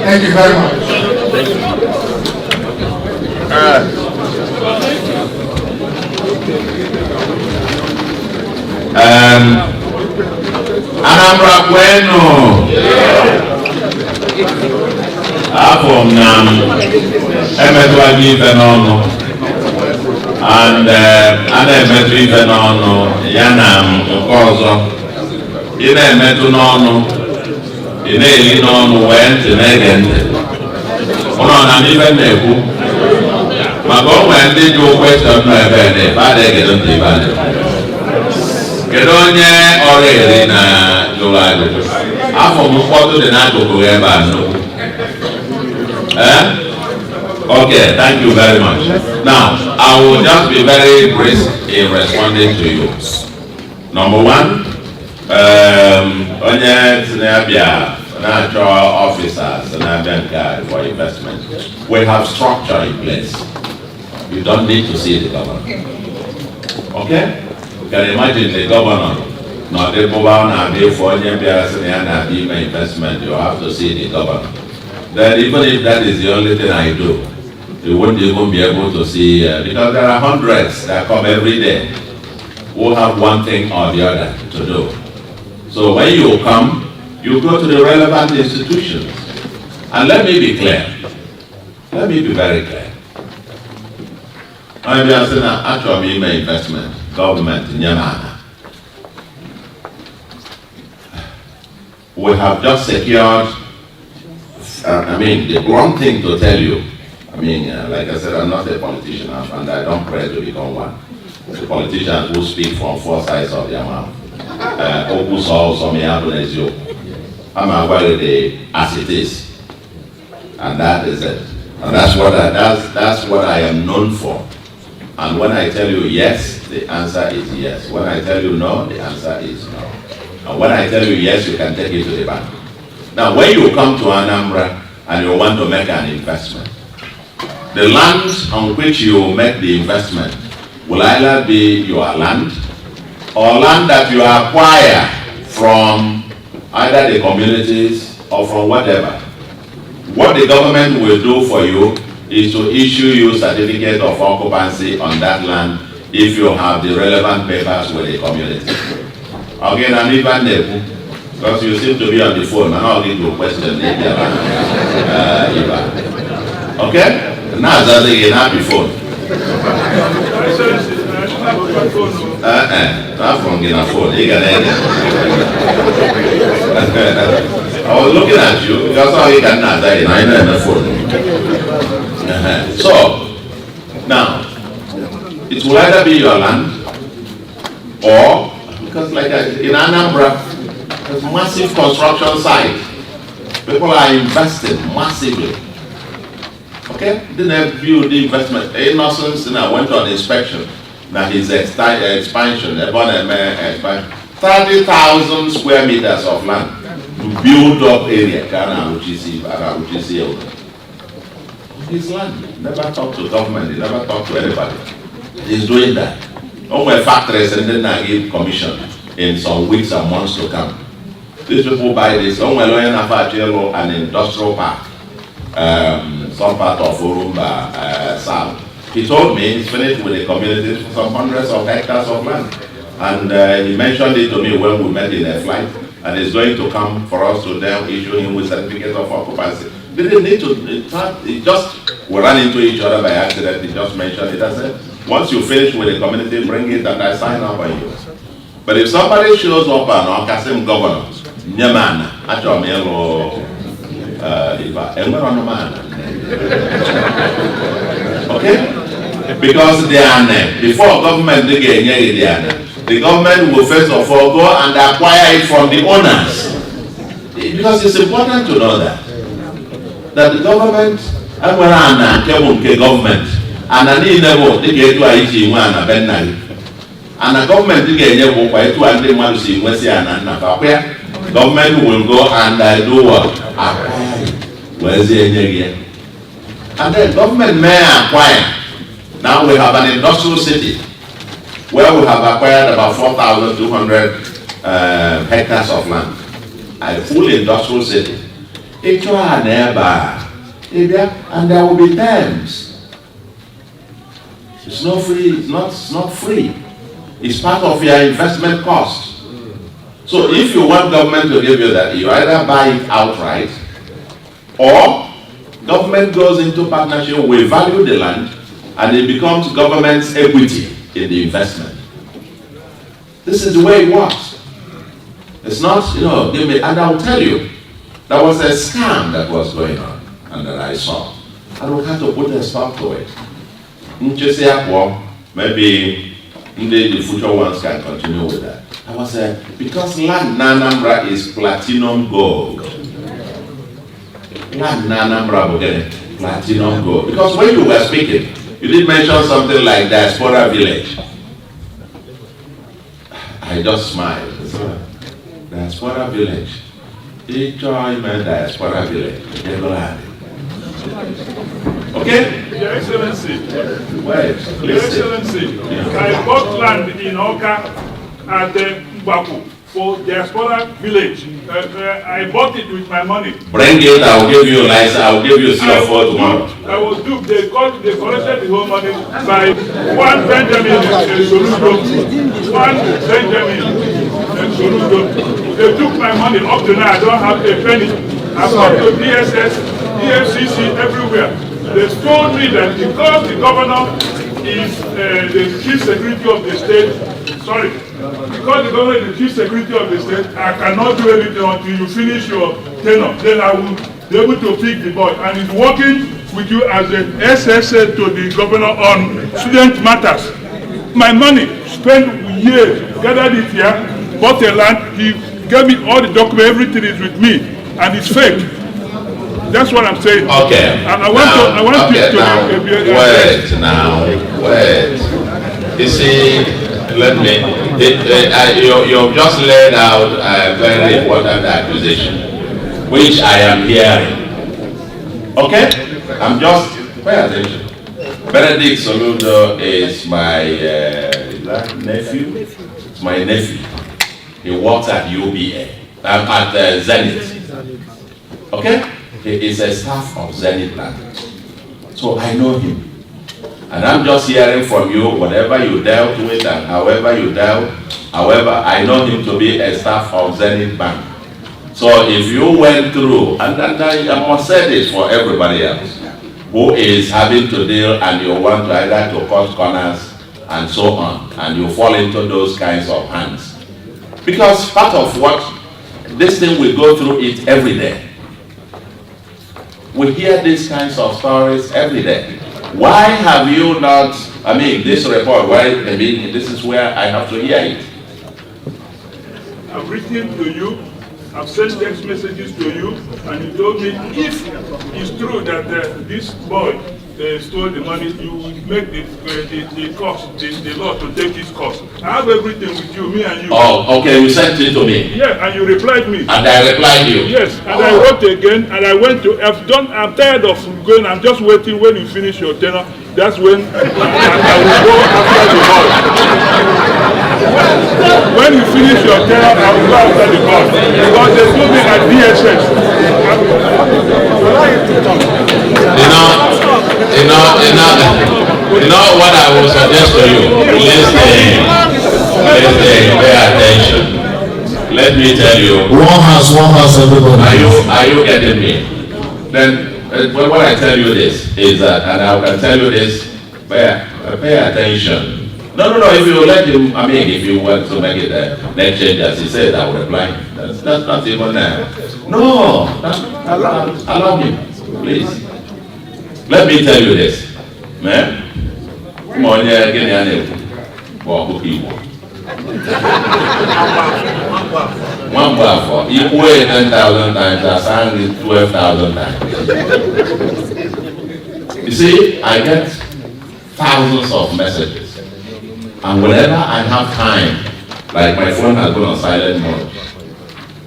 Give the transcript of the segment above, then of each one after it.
Thank you very much. Anambra kwenu. Afọ m na emetụla gị ife n'ọnụ and a na-emetụ ife n'ọnụ ya na nke ọzọ ị na-emetụ n'ọnụ ị na-eli n'ọnụ wee ntị na-ege ntị ụlọ na ife na-ekwu maka o nwere ndị ji kwesịrị nọ ebe na ebe a na-egedo ntị ibe a. Kedu onye ọrụ eri na jụrụ ajụjụ? Afọ m ụfọdụ dị n'akụkụ ebe a nnukwu. Okay, thank you very much. Now, I will just be very brisk in responding to you. Number one, onye Tinabia natural officers and for investment. We have structure in place. You don't need to see the governor. Okay? You can imagine the governor, not the governor, for any investment, you have to see the governor. Then even if that is the only thing I do, you won't even be able to see, because there are hundreds that come every day who have one thing or the other to do. So when you come, you go to the relevant institutions. And let me be clear. Let me be very clear. I'm just saying actually investment, government in Yamana. We have just secured, the wrong thing to tell you. Like I said, I'm not a politician and I don't pray to become one. The politicians who speak from four sides of their mouth. I'm aware of it as it is. And that is it. And that's what I am known for. And when I tell you yes, the answer is yes. When I tell you no, the answer is no. And when I tell you yes, you can take it to the bank. Now, when you come to Anambra and you want to make an investment, the land on which you make the investment will either be your land or land that you acquire from either the communities or from whatever. What the government will do for you is to issue you certificate of occupancy on that land if you have the relevant papers with the community. Again, and even because you seem to be on the phone, and I'll give you a question later. Okay? Now that's again, not the phone. Not from getting a phone. I was looking at you because how you can not die. I know the phone. So now it will either be your land or because like in Anambra, there's massive construction site. People are investing massively. Okay? Didn't have viewed the investment. Innocence, I went on inspection. Now his expansion, 30,000 square meters of land to build up area. His land. Never talk to government, he never talk to anybody. He's doing that. Only factories and then I give commission in some weeks and months to come. These people buy this. Only an industrial park. Some part of Urumba South. He told me he's finished with the community for some hundreds of hectares of land. And he mentioned it to me when we met in a flight. And he's going to come for us to then issue him with certificate of occupancy. They didn't need to, it just, we ran into each other by accident. He just mentioned it. I said, once you finish with the community, bring it and I sign up on you. But if somebody shows up and Kasim governor, Nyamana, actually, okay? Because they are named. Before government, the government will first of all go and acquire it from the owners. Because it's important to know that the government, government, and I need never to get to a one a benari. And the government to get to a months in West and government will go and do what? Acquire. Where's the engineer? And then government may acquire. Now we have an industrial city where we have acquired about 4,200 hectares of land. A full industrial city. And there will be terms. It's not free. It's not free. It's part of your investment cost. So if you want government to give you that, you either buy it outright, or government goes into partnership, we value the land, and it becomes government's equity in the investment. This is the way it works. It's not, give me, and I'll tell you, there was a scam that was going on, and that I saw. And we had to put a stop to it. Maybe the future ones can continue with that. I was because land in ANAMBRA is platinum gold. Land in ANAMBRA will get platinum gold. Because when you were speaking, you did mention something like diaspora village. I just smiled. Diaspora village. Diaspora village. Okay? Your Excellency. Wait. Your Excellency. I bought land in Oka at Mbaku for diaspora village. I bought it with my money. Bring it, I will give you a license, I will give you CO4 tomorrow. I was duped. They collected the whole money by one Benjamin and Soludo. One Benjamin and Soludo. They took my money up to now. I don't have a penny. I've gone to DSS, EFCC, everywhere. They told me that because the governor is the chief security of the state, sorry, because the governor is the chief security of the state, I cannot do anything until you finish your tenure. Then I will be able to pick the boy. And he's working with you as an SSA to the governor on student matters. My money, spent years, gathered it here, bought a land, he gave me all the documents, everything is with me, and it's fake. That's what I'm saying. Okay. And I want wait. You see, you've just laid out a very important accusation, which I am hearing. Okay? I'm just, pay attention. Benedict Soludo is my nephew. It's my nephew. He works at UBA, at Zenith. Okay? He is a staff of Zenith Land. So I know him. And I'm just hearing from you, whatever you dealt with and however you dealt, however, I know him to be a staff of Zenith Bank. So if you went through, and I must say this for everybody else, who is having to deal and you want to either to cut corners and so on, and you fall into those kinds of hands. Because part of what, this thing we go through it every day. We hear these kinds of stories every day. Why have you not, this report, this is where I have to hear it. I've written to you, I've sent text messages to you, and you told me if it's true that this boy stole the money, you will make the cost, the law to take his cost. I have everything with you, me and you. Oh, okay, you sent it to me. Yeah, and you replied me. And I replied you. Yes, and I wrote again, and I went to, I'm tired of going, I'm just waiting when you finish your tenure. That's when I will go after the boss. When you finish your tenure, I will go after the boss. Because they told me at DSS. You know what I will suggest to you? Listen, pay attention. Let me tell you. One house, everybody. Are you getting me? Then, what I tell you this is that, and I can tell you this, pay attention. No, if you let him, if you want to make it a next change, as he said, I will reply. That's not even there. No, allow him, please. Let me tell you this, man. Come on, yeah, get your name. For people. One bar for equal 10,000 times, I sang it 12,000 times. You see, I get thousands of messages. And whenever I have time, like my phone has been on silent mode,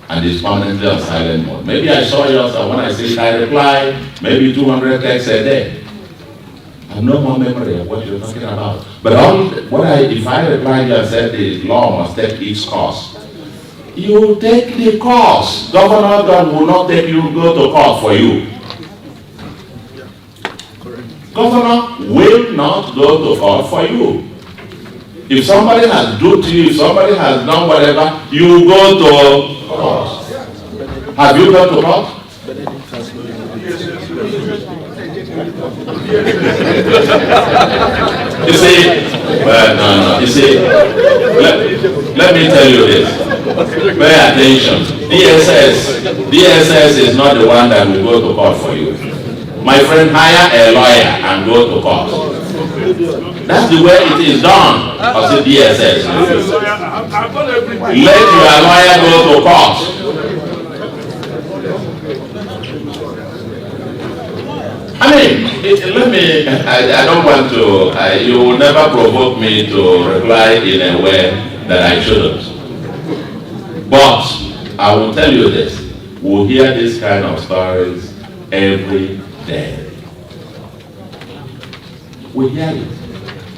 and it's permanently on silent mode. Maybe I saw yours, and when I see it, I reply maybe 200 texts a day. I have no more memory of what you're talking about. But if I reply you and said the law must take its course, you take the course. Governor God will not take you go to court for you. Governor will not go to court for you. If somebody has duped you, if somebody has done whatever, you go to court. Have you gone to court? You see, no. You see, let me tell you this. Pay attention. DSS is not the one that will go to court for you. My friend, hire a lawyer and go to court. That's the way it is done. I said DSS. Let your lawyer go to court. I mean, I don't want to, you will never provoke me to reply in a way that I shouldn't. But I will tell you this, we'll hear this kind of stories every day. We hear it.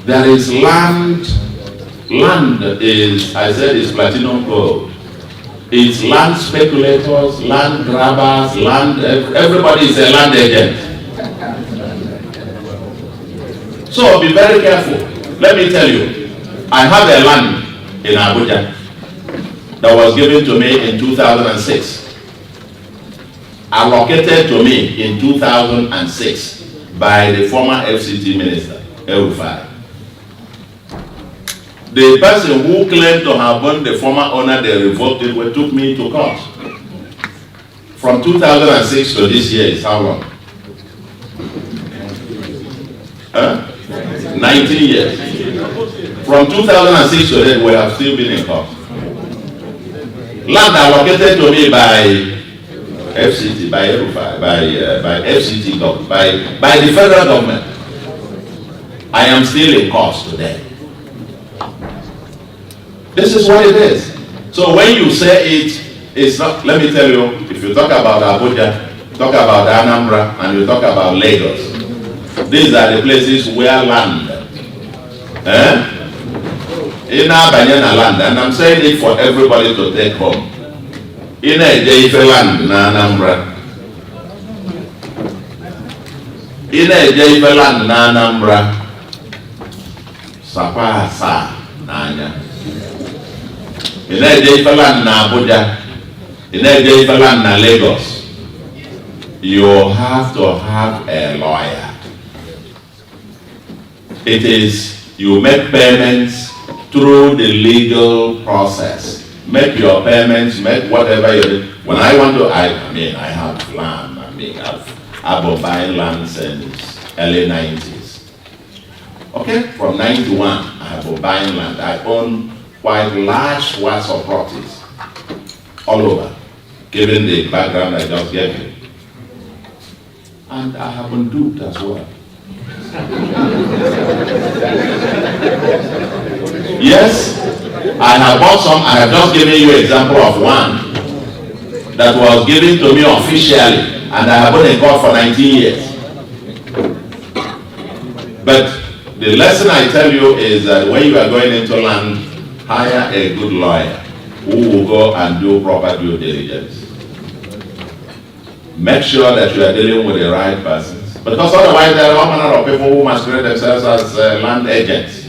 There is land is, I said, is platinum gold. It's land speculators, land grabbers, everybody is a land agent. So be very careful. Let me tell you, I have a land in Abuja that was given to me in 2006. Allocated to me in 2006 by the former FCT minister, El-Rufai. The person who claimed to have been the former owner, they revoked it, took me to court. From 2006 to this year is how long? 19 years. From 2006 to then, we have still been in court. Land allocated to me by FCT, by El-Rufai, by FCT government, by the federal government. I am still in court today. This is what it is. So when you say it's not, let me tell you, if you talk about Abuja, talk about ANAMBRA, and you talk about Lagos, these are the places where land, in Abanyana land, and I'm saying it for everybody to take home. In a Jaife land, na ANAMBRA. In a Jaife land, na ANAMBRA. Sapa sa nanya. In a Jaife land, na Abuja. In a Jaife land, na Lagos. You have to have a lawyer. It is, you make payments through the legal process. Make your payments, make whatever you do. When I want to, I have land. I've been buying land since early 90s. Okay, from 91, I have been buying land. I own quite large swaths of properties all over, given the background I just gave you. And I have been duped as well. Yes, I have bought some. I have just given you an example of one that was given to me officially, and I have been in court for 19 years. But the lesson I tell you is that when you are going into land, hire a good lawyer who will go and do proper due diligence. Make sure that you are dealing with the right persons. Because otherwise there are all manner of people who masquerade themselves as land agents.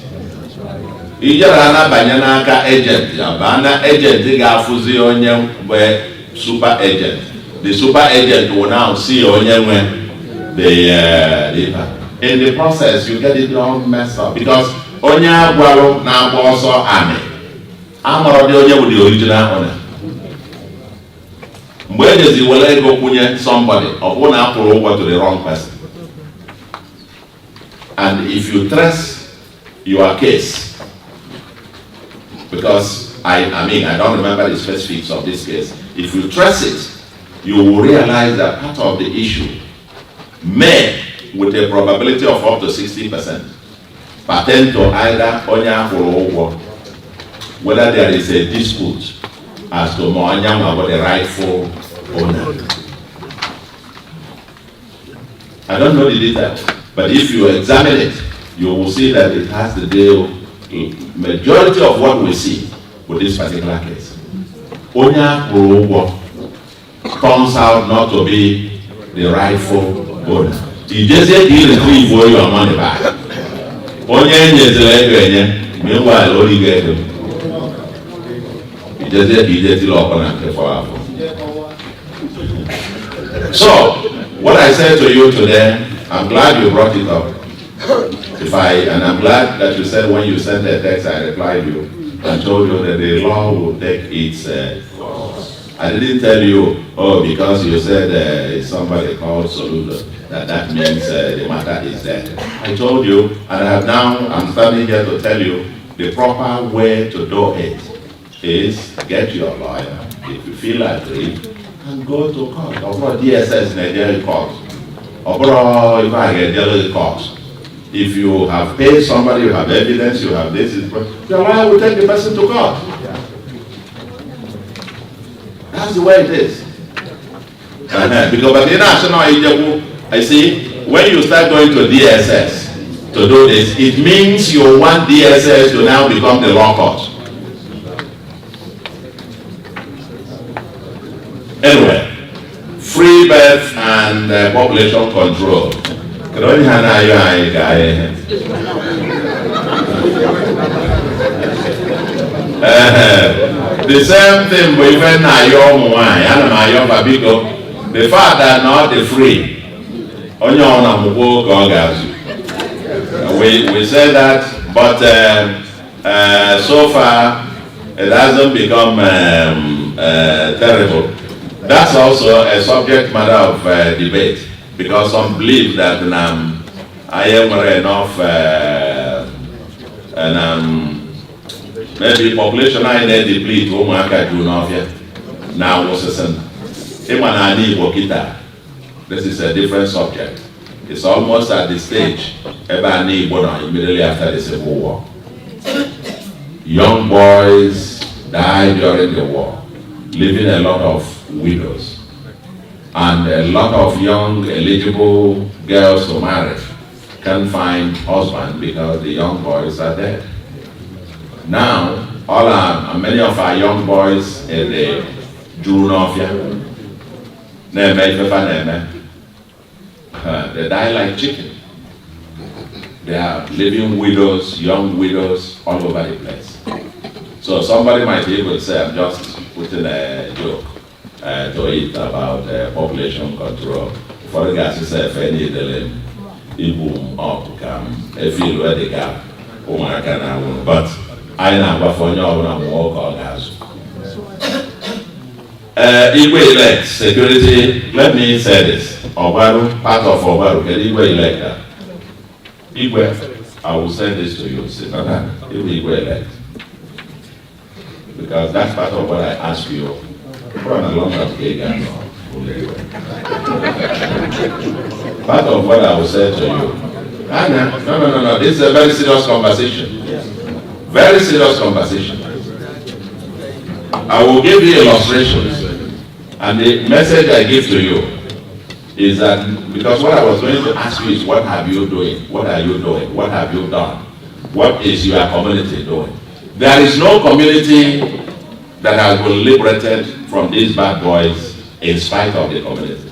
Ijarana banyanaka agent, Yabana agent, Gafuzi onye super agent. The super agent will now see onye in the process you get it all messed up because onye agwalo na agba also ame. Amoro de onye with the original owner. Where does the wale go kunye somebody or one apple over to the wrong person? And if you trace your case, because I don't remember the specifics of this case, if you trace it, you will realize that part of the issue may, with a probability of up to 60%, pertain to either Onya or whether there is a dispute as to Moanyang about the rightful owner. I don't know the details, but if you examine it, you will see that it has to deal majority of what we see with this particular case. Onya Uruwa turns out not to be the rightful owner. You just say you retrieve your money back. Onya is meanwhile, only get him. You just say you just lock on and for. So, what I said to you today, I'm glad you brought it up. And I'm glad that you said when you sent the text, I replied you and told you that the law will take its course. I didn't tell you, oh, because you said somebody called Soludo, that means the matter is there. I told you, and I'm standing here to tell you, the proper way to do it is get your lawyer, if you feel aggrieved, and go to court. Or DSS Nigeria court. Or if I get Nigerian court. If you have paid somebody, you have evidence, you have this, your lawyer will take the person to court. That's the way it is. Because but the national I see, when you start going to DSS to do this, it means you want DSS to now become the law court. Anyway, free birth and population control. The same thing with the fact that not the free. We say that, but so far it hasn't become terrible. That's also a subject matter of debate, because some believe that I am enough maybe population I need deplete now this is a different subject. It's almost at the stage immediately after the Civil War. Young boys died during the war, leaving a lot of widows. And a lot of young eligible girls to marry can't find husband because the young boys are dead. Now, many of our young boys in the Junofia, they die like chicken. They are living widows, young widows, all over the place. So somebody might be able to say, I'm just putting a joke to it about population control. For the guys who say, if any delay, it boom up, come, if you where they gap, but I know for you, walk on gas. Igwe elect security, let me say this. Obaru, part of Obaru, Igwe elect that. Igwe, I will send this to you. Igwe elect. Because that's part of what I ask you. Part of what I will say to you. No. This is a very serious conversation. Very serious conversation. I will give you illustrations. And the message I give to you is that, because what I was going to ask you is, what have you doing? What are you doing? What have you done? What is your community doing? There is no community that has been liberated from these bad boys in spite of the community.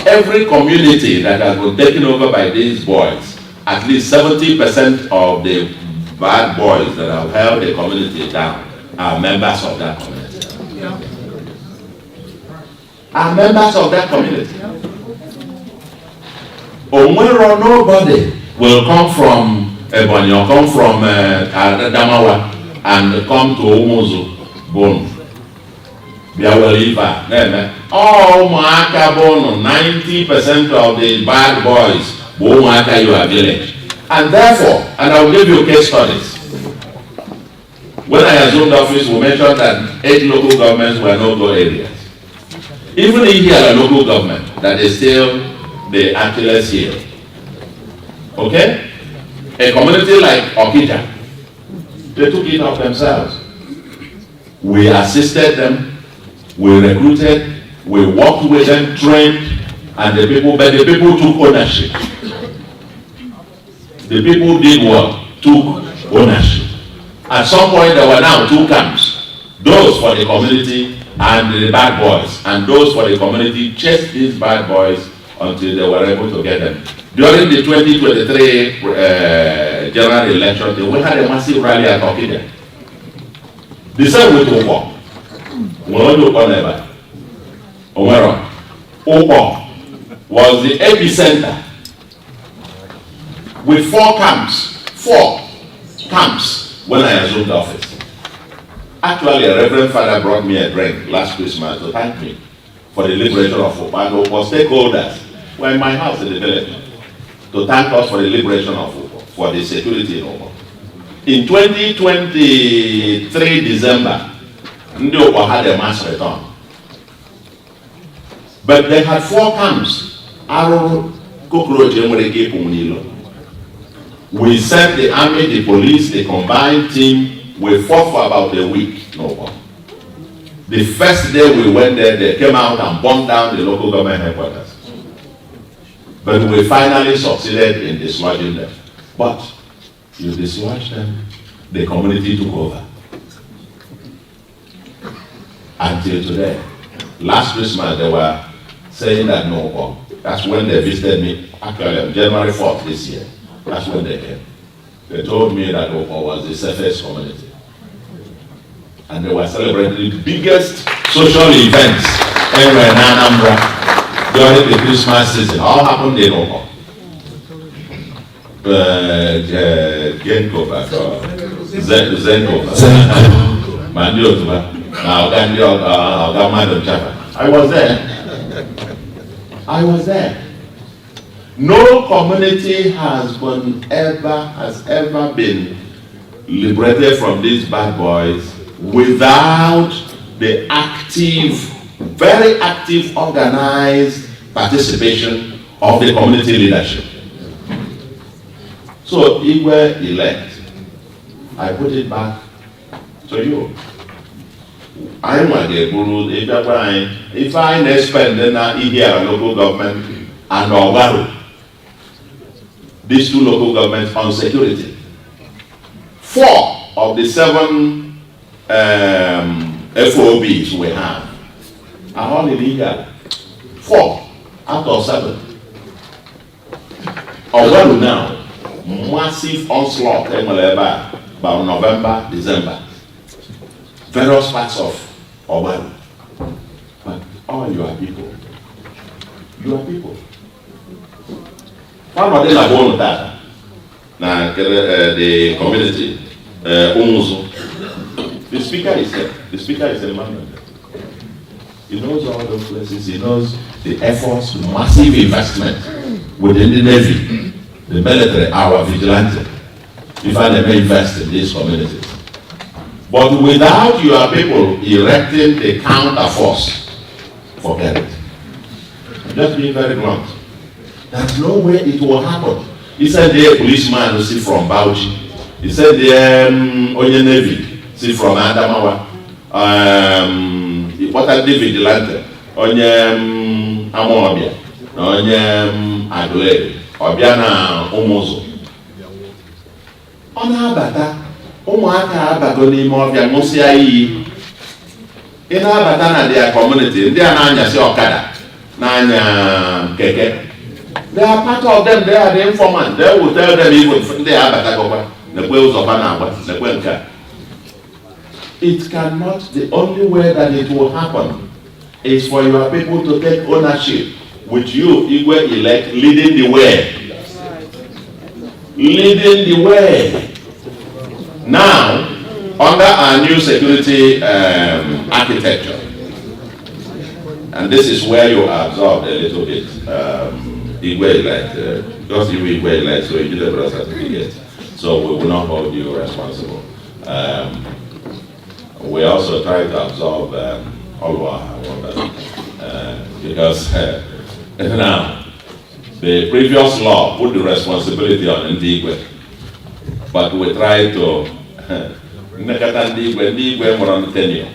Every community that has been taken over by these boys, at least 70% of the bad boys that have held the community down are members of that community. Are members of that community. Omwero, nobody will come from Ebonyi or come from Adamawa and come to Umuzu, Bono. Oh, Moaka Bono, 90% of the bad boys, Moaka, you are village. And therefore, and I will give you case studies. When I assumed office, we mentioned that 8 local governments were no-go areas. Even in here, a local government that is still the Achilles heel. Okay? A community like Okija, they took it up themselves. We assisted them, we recruited, we worked with them, trained, and the people took ownership. The people did what? Took ownership. At some point, there were now two camps. Those for the community and the bad boys. And those for the community chased these bad boys until they were able to get them. During the 2023 general election, we had a massive rally at Okija. The same with Upo. Upo was the epicenter with four camps when I assumed office. Actually, a Reverend Father brought me a drink last Christmas to thank me for the liberation of Upo. And Upo stakeholders were in my house in the village to thank us for the liberation of Upo, for the security in Upo. In 2023 December, Ndi Upo had a mass return. But they had four camps. We sent the army, the police, the combined team. We fought for about a week. No. The first day we went there, they came out and bombed down the local government headquarters. But we finally succeeded in dislodging them. But you dislodged them, the community took over. Until today. Last Christmas, they were saying that no. That's when they visited me, actually on January 4th this year. That's when they came. They told me that Opo was the safest community. And they were celebrating the biggest social events anywhere in ANAMBRA during the Christmas season. All happened in Opo. I was there. No community has ever been liberated from these bad boys without the active, very active, organized participation of the community leadership. So if we're elect, I put it back to you. I'm a guru. If I spend then here local government and Ogaru, these two local governments on security. 4 of the 7 FOBs we have are all illegal. 4 out of 7. Ogaru now, massive onslaught about November, December. Various parts of Ogaru. But all your people. One of them are born with that. Now, the community, Umuzu. The speaker is there. The speaker is a man. He knows all those places. He knows the efforts, massive investment within the Navy, the military, our vigilante. If I never invest in these communities. But without your people erecting the counter force, forget it. I'm just being very blunt. There's no way it will happen. He said the policeman who see from Bauchi. He said the Onye Navy see from Adamawa. What are the vigilante? Onye Amobia. Onye Adwe. Obiana Umuzu. Ona abata. Umuaka abago n'ime ọbịa ṅụsịa iyi. Ị na-abata na their community, ndị a na-anyasị ọkada, na-anya keke. They are part of them, they are the informant. They will tell them even ndị a abata gọkwa, nekwe ụzọba na-agba, nekwe nke. It cannot, the only way that it will happen is for your people to take ownership with you, Igwe elect, leading the way. Leading the way. Now, under our new security architecture, and this is where you absorbed a little bit, Igwe elect, because you Igwe elect, so you did a certificate, so we will not hold you responsible. We also try to absorb Olwa, because now, the previous law put the responsibility on Igwe, but we try to Igwe more on tenure.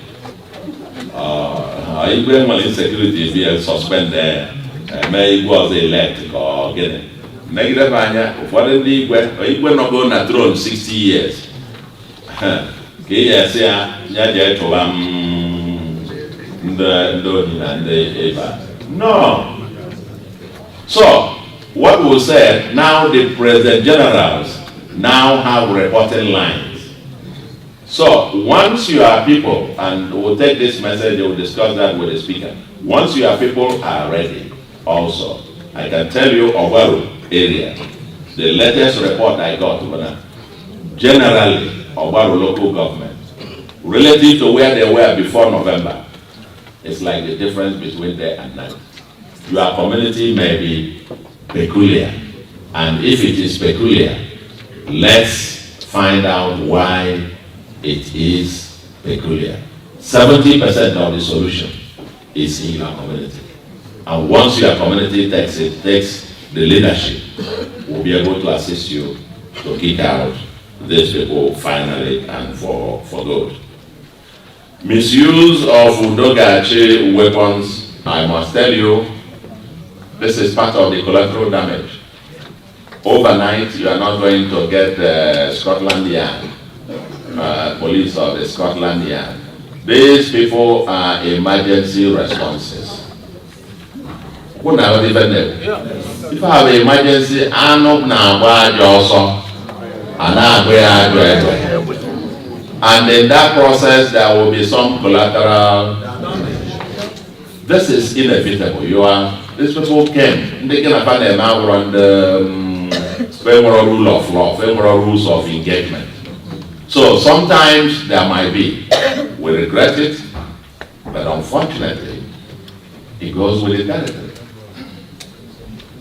Igwe more insecurity be suspend there. May Igwe was elected or get it. Negative anya, what in Igwe not going to throne 60 years. Yes, yeah, no. So, what we said, now the President Generals now have reporting lines. So, once your people, and we'll take this message, we'll discuss that with the speaker. Once your people are ready, also, I can tell you Owaru area, the latest report I got, generally, Owaru local government, relative to where they were before November, it's like the difference between day and night. Your community may be peculiar, and if it is peculiar, let's find out why it is peculiar. 70% of the solution is in your community. And once your community takes the leadership, we'll be able to assist you to kick out these people finally and for good. Misuse of Udogachi weapons, I must tell you, this is part of the collateral damage. Overnight, you are not going to get Scotland Yard, police of the Scotland Yard. These people are emergency responses. If I have an emergency, I'm not now and in that process, there will be some collateral damage. This is inevitable. These people came. They can find them out on the rule of law, rules of engagement. So sometimes there might be. We regret it, but unfortunately, it goes with the territory.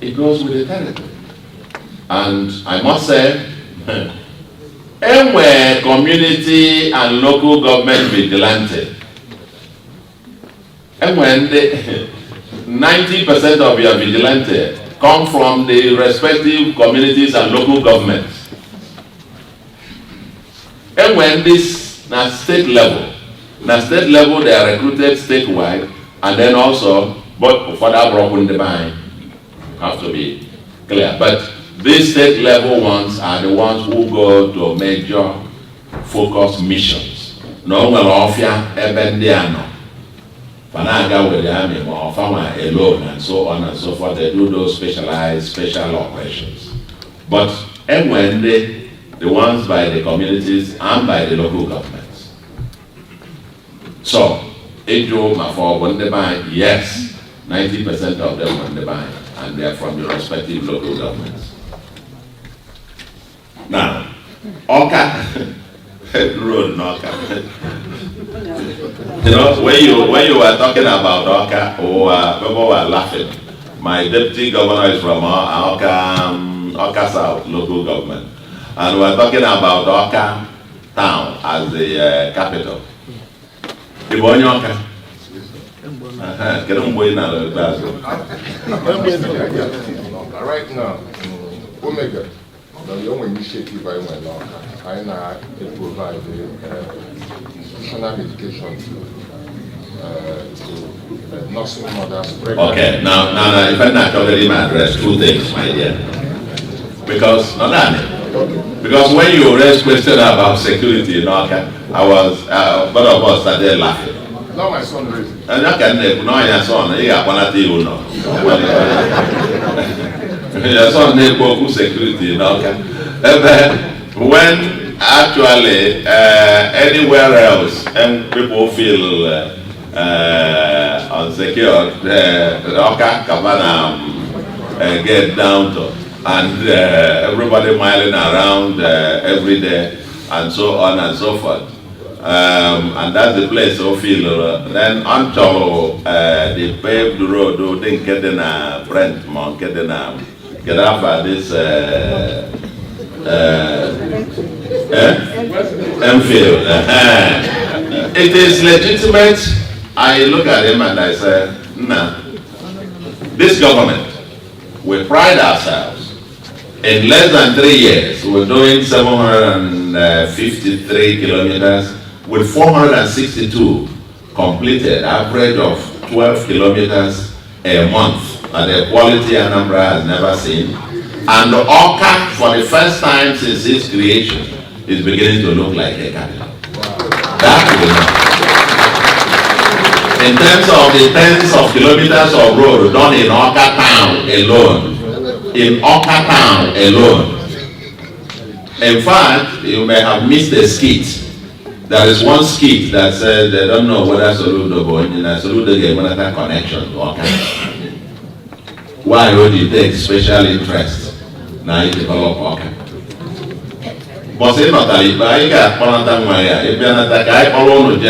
It goes with the territory. And I must say, anywhere community and local government vigilante, and when 90% of your vigilante come from the respective communities and local governments, and when this na state level they are recruited statewide, and then also, but for that broken the mind, have to be clear. But these state level ones are the ones who go to major focus missions. No one offer ebendiano. Fanaga with the army or farmer alone and so on and so forth. They do those special operations. But when the ones by the communities and by the local governments. So, Ejo Mafo Wondebai, yes, 90% of them Wondebai, and they are from the respective local governments. Now, Oka, road in Oka. You know, when you were talking about Oka, people were laughing. My deputy governor is from Oka South local government, and we're talking about Oka town as the capital. Right now, Omega, the young initiative I went on, I provide institutional education to nursing mothers. Okay, now, if I not already address two things, my dear. Because when you raised question about security in Oka, I was, both of us started laughing. Now my son raised it. And I can know your son, you got one at you know. Your son need for security in Oka. When actually anywhere else and people feel unsecured, Oka Cabana get down to, and everybody miling around every day and so on and so forth. And that's the place of feel. Then until the paved road, they get in a Brent, get up this Enfield. It is legitimate. I look at him and I say, nah, this government, we pride ourselves. In less than 3 years, we're doing 753 kilometers with 462 completed, average of 12 kilometers a month, at a quality ANAMBRA has never seen. And Oka, for the first time since its creation, is beginning to look like a capital. That will not. In terms of the tens of kilometers of road done in Awka town alone, in fact, you may have missed a skit. There is one skit that says they don't know whether Soludo going in a Soludo gave another connection to Awka. Why would you take special interest now you develop Awka? But say not that, but I got one time my if you're not that guy, all on the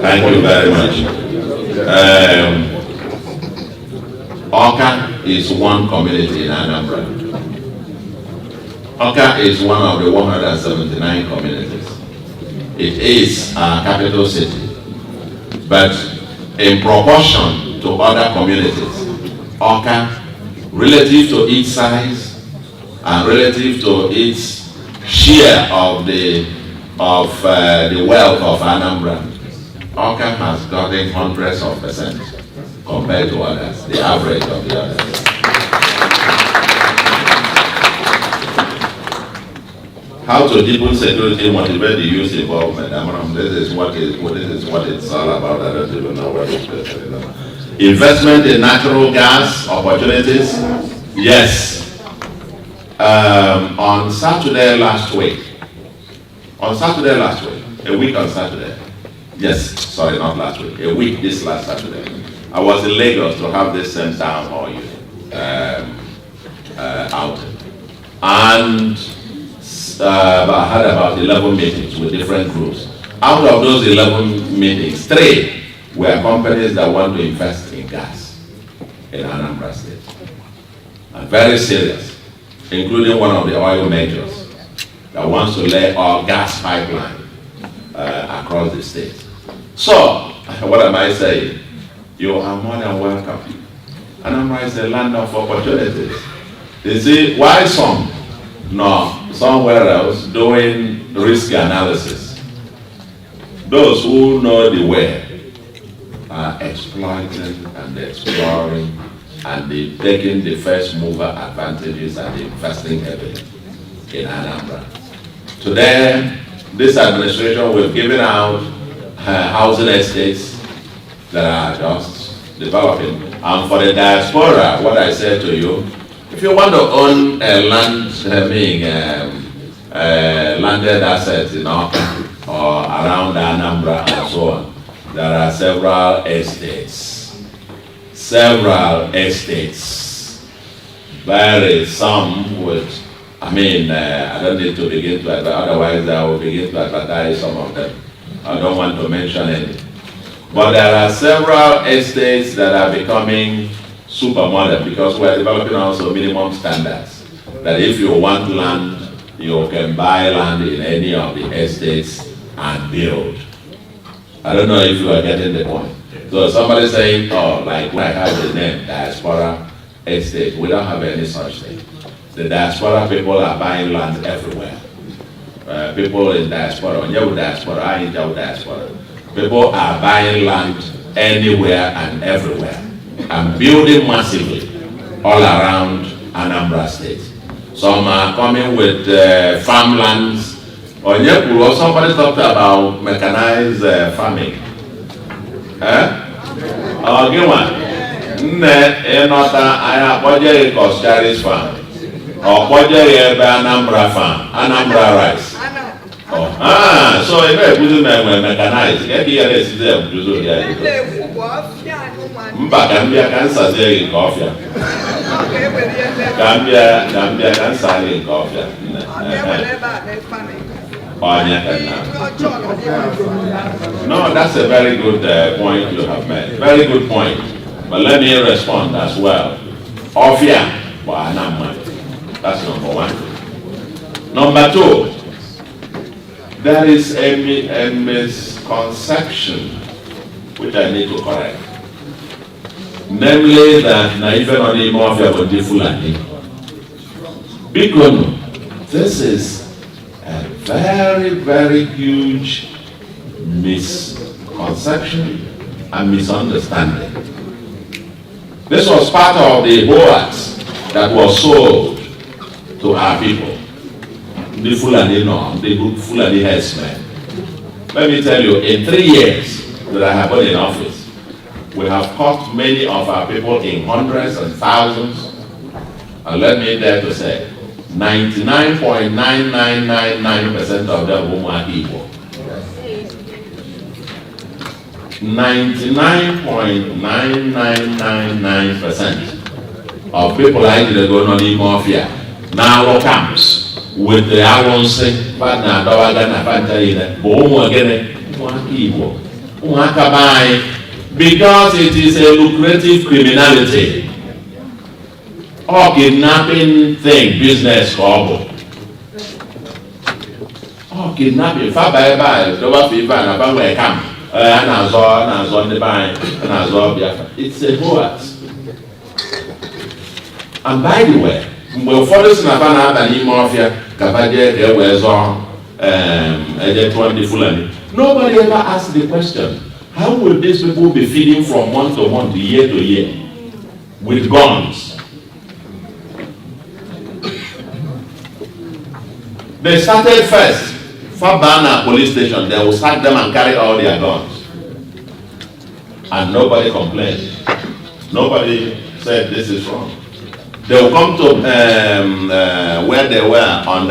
Thank you very much. Awka is one community in Anambra. Awka is one of the 179 communities. It is our capital city, but in proportion to other communities, Awka, relative to its size and relative to its share of the wealth of Anambra, Awka has gotten hundreds of percent compared to others, the average of the others. How to deepen security, motivate the youth involvement. This is what it's all about. I don't even know what it's about. Investment in natural gas opportunities. Yes. On Saturday last week, a week on Saturday. Yes, sorry, not last week. A week this last Saturday. I was in Lagos to have this sent down for you out. And I had about 11 meetings with different groups. Out of those 11 meetings, 3 were companies that want to invest in gas in Anambra State. And very serious, including one of the oil majors that wants to lay our gas pipeline across the state. So, what am I saying? You are more than welcome. Anambra is a land of opportunities. You see, why some? No, somewhere else doing risk analysis. Those who know the way are exploiting and exploring and taking the first mover advantages and investing heavily in Anambra. Today, this administration, we've given out housing estates that are just developing. And for the diaspora, what I said to you, if you want to own a landed assets in Awka or around Anambra and so on, there are several estates. There is some with, I don't need to begin to advertise, otherwise I will begin to advertise some of them. I don't want to mention any. But there are several estates that are becoming super modern because we are developing also minimum standards. That if you want land, you can buy land in any of the estates and build. I don't know if you are getting the point. So somebody saying, oh, like when I have the name diaspora estate, we don't have any such thing. The diaspora people are buying land everywhere. People in diaspora, people are buying land anywhere and everywhere and building massively all around Anambra State. Some are coming with farmlands. Somebody talked about mechanized farming. Give one. I budget Costaris farm. Or budget Anambra farm. Anambra rice. So if I put them mechanized, get the other system to do the Gambia can say in coffee. Gambia can say in coffee. No, that's a very good point you have made. Very good point. But let me respond as well. Ofia, that's number one. Number two, there is a misconception which I need to correct. Namely that even on the Mafia Fulani. Because this is a very, very huge misconception and misunderstanding. This was part of the boats that was sold to our people. The Fulani no, the good Fulani herdsmen. Let me tell you, in 3 years that I have been in office, we have caught many of our people in hundreds and thousands. And let me dare to say, 99.9999% of them are people. 99.9999% of people I did go on in mafia now camps with the Aronsi, but now Dawagana Fantaina, Bomo again, people because it is a lucrative criminality or kidnapping thing, business or kidnapping, far by, over fever, and about where I come. It's a hoax. And by the way, we'll follow Snapana and Mafia, Cabadia, there was on nobody ever asked the question, how will these people be feeding from month to month, year to year, with guns? They started first. Fabana police station, they will sack them and carry all their guns. And nobody complained. Nobody said this is wrong. They will come to where they were on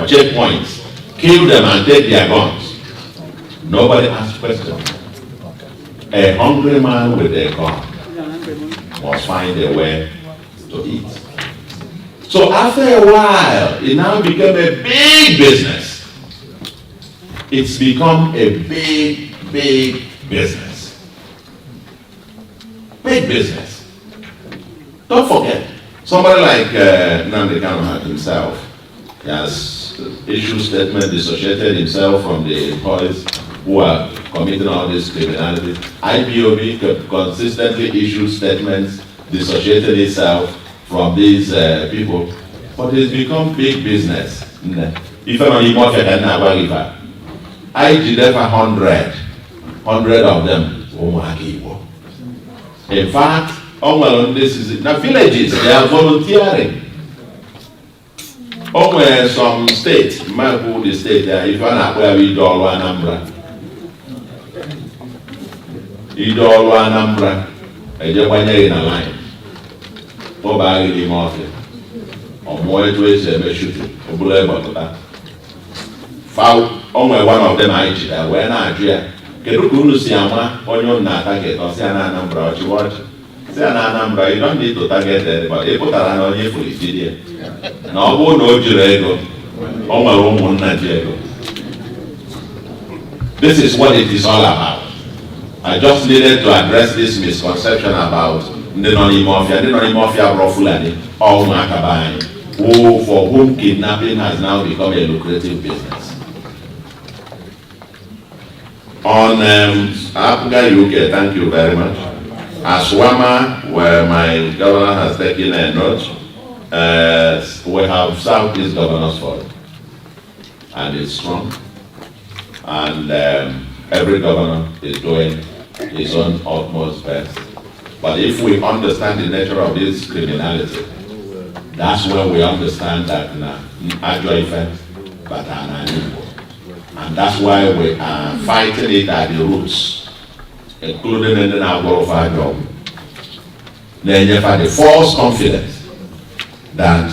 checkpoints, kill them and take their guns. Nobody asked questions. A hungry man with a gun must find a way to eat. So after a while, it now became a big business. It's become a big business. Big business. Don't forget, somebody like Nnamdi Kanu himself has issued statement, dissociated himself from the employees who are committing all this criminality. IPOB consistently issued statements, dissociated itself from these people, but it's become big business. If I'm only more than I did ever 100 of them. In fact, this is it. Now villages, they are volunteering. Some states, the state there, if you're not where we do all ANAMBRA. You do all ANAMBRA, and you're in a line. Nobody in the market. Or more to it, they shoot it. Foul, one of them I did. When I did, Kedukunu Siama, on your target, or ANAMBRA, you watch. ANAMBRA, you don't need to target anybody. They put on you for the video. No, no, Jirego. Oh, my own Nigeria. This is what it is all about. I just needed to address this misconception about the non-mafia Fulani, or Makabai, for whom kidnapping has now become a lucrative business. On Apuga UK, thank you very much. Aswama, where my governor has taken a note, we have Southeast Governors Forum, and it's strong. And every governor is doing his own utmost best. But if we understand the nature of this criminality, that's when we understand that actual effect, but unequal. And that's why we are fighting it at the roots, including in our welfare job. Then you have the false confidence that,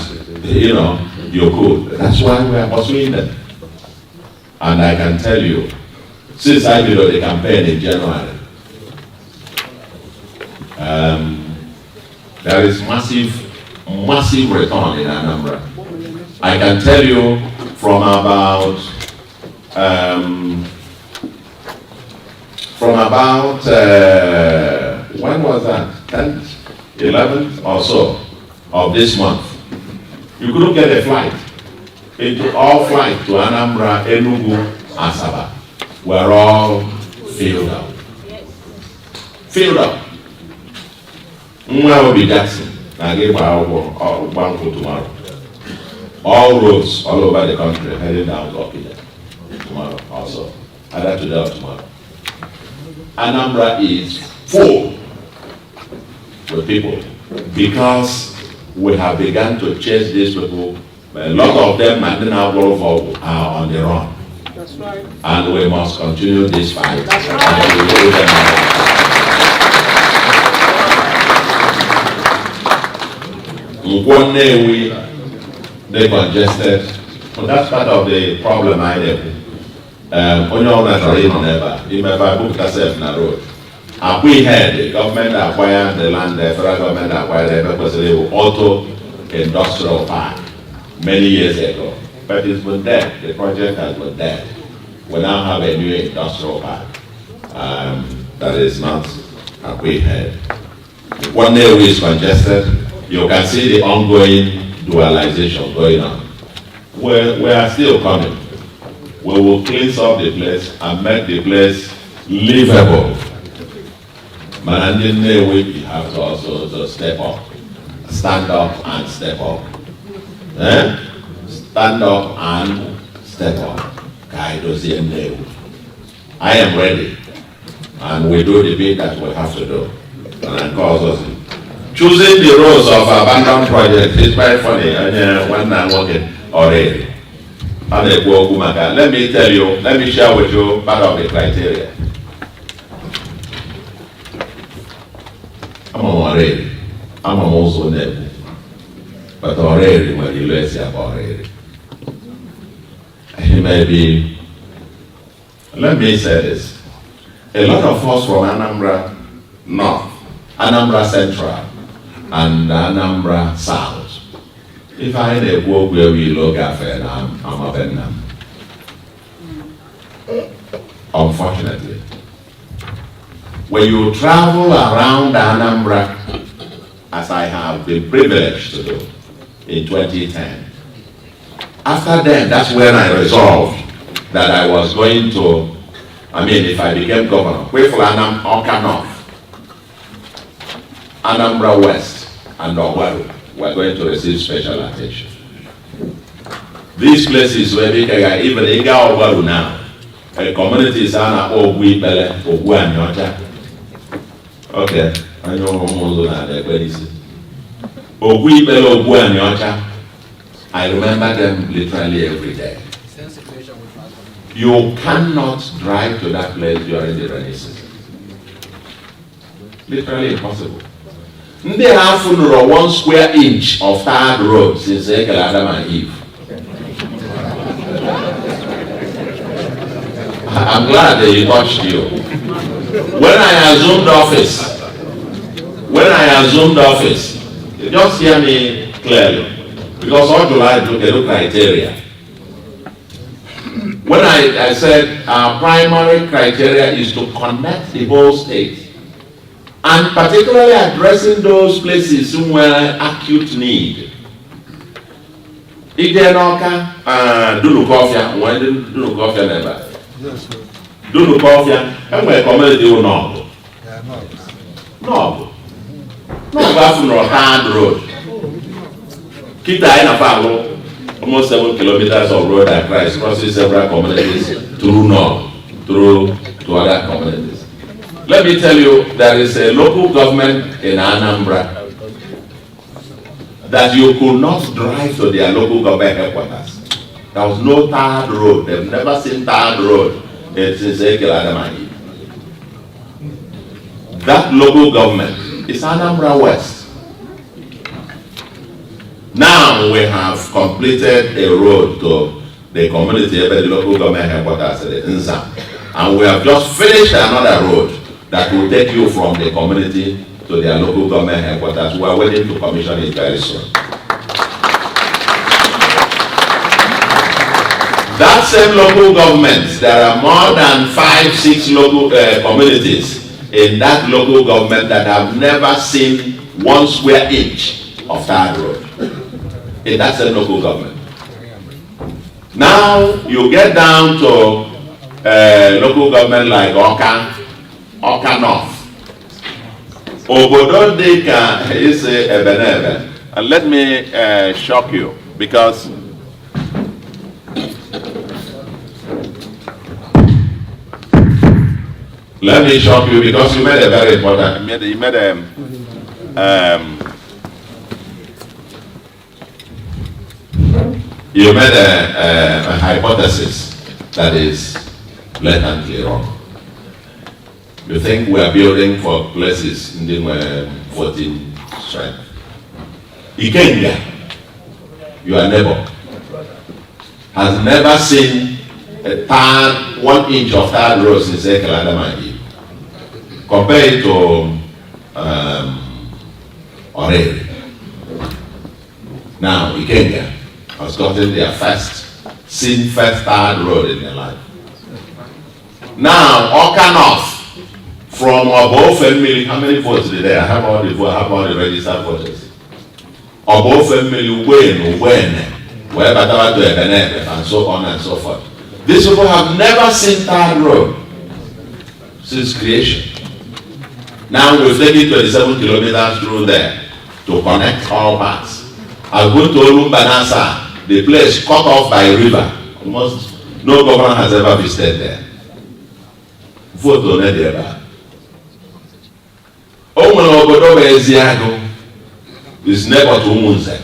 you're good. That's why we are pursuing them. And I can tell you, since I did the campaign in January, there is massive return in ANAMBRA. I can tell you from about when was that? 10th, 11th or so of this month. You couldn't get a flight. All flights to ANAMBRA, Enugu, Asaba were all filled up. Filled up. Will be Jackson. I gave tomorrow. All roads all over the country heading down to Okija. tomorrow also, either today or tomorrow. Anambra is full with people because we have begun to chase these people. A lot of them are on the run. That's right. And we must continue this fight. That's right. And we will do them all. They congested. Well, that's part of the problem I have. On your never book yourself na road. We had the government acquired the land, the federal government acquired the auto industrial park many years ago. But it's been dead. The project has been dead. We now have a new industrial park that is not we had. One day we is congested. You can see the ongoing dualization going on. We are still coming. We will cleanse up the place and make the place livable. But we have to also to step up, stand up and step up. Stand up and step up. I am ready, and we do the bit that we have to do. And cause us. Choosing the roles of abandoned projects is quite funny. When I'm working already. Let me tell you, let me share with you part of the criteria. I'm already. I'm also never. But already, when you listen already. Maybe, let me say this. A lot of us from Anambra North, Anambra Central, and Anambra South. If I go where we look at it, I'm a Vietnam. Unfortunately, when you travel around Anambra, as I have been privileged to do in 2010, after then, that's when I resolved that I was going to, if I became governor, Kweflanam Oka North, Anambra West, and Ogwaru were going to receive special attention. These places where we can even Iga Ogwaru now, a community is an Ogwi Bele, Ogwu Anyocha. Okay, I know Ogwi Bele, Ogwu Anyocha. I remember them literally every day. You cannot drive to that place during the rainy season. Literally impossible. They have 1 square inch of tarred road since Adam and Eve. I'm glad that you touched you. When I assumed office, you just hear me clearly. Because all July do the criteria. When I said our primary criteria is to connect the whole state, and particularly addressing those places where acute need. Igenoka, Dunukofia, when Dunukofia never. Dunukofia, and where community will not. No, hard road. Kita in a almost 7 kilometers of road that crosses several communities through north, through to other communities. Let me tell you, there is a local government in Anambra that you could not drive to their local government headquarters. There was no tarred road. They've never seen tarred road since Adamani. That local government is Anambra West. Now we have completed a road to the community, the local government headquarters, Nza, and we have just finished another road that will take you from the community to their local government headquarters. We are waiting to commission it very soon. That same local government, there are more than 5-6 local communities in that local government that have never seen 1 square inch of tarred road. In that same local government. Now you get down to local government like Oka North. Obodo Deka is Ebenebe. And let me shock you because Let me shock you because you made a very important, you made a hypothesis that is blatantly wrong. You think we are building for places in the 14 strength. Ikenga, your neighbor, has never seen a third, 1 inch of third road since Ekeladamagi. Compare it to Oreri. Now, Ikenga has gotten their first third road in their life. Now, Oka North, from above family, how many votes did they have? How about the registered voters? Above family, when, where Batawa to Ebenezer, and so on and so forth. These people have never seen third road since creation. Now we've taken 27 kilometers through there to connect all parts. I've gone to Olumbanasa, the place cut off by a river. Almost no governor has ever visited there. Vote on it. Omonobodo Eziago is neighbor to Umunze.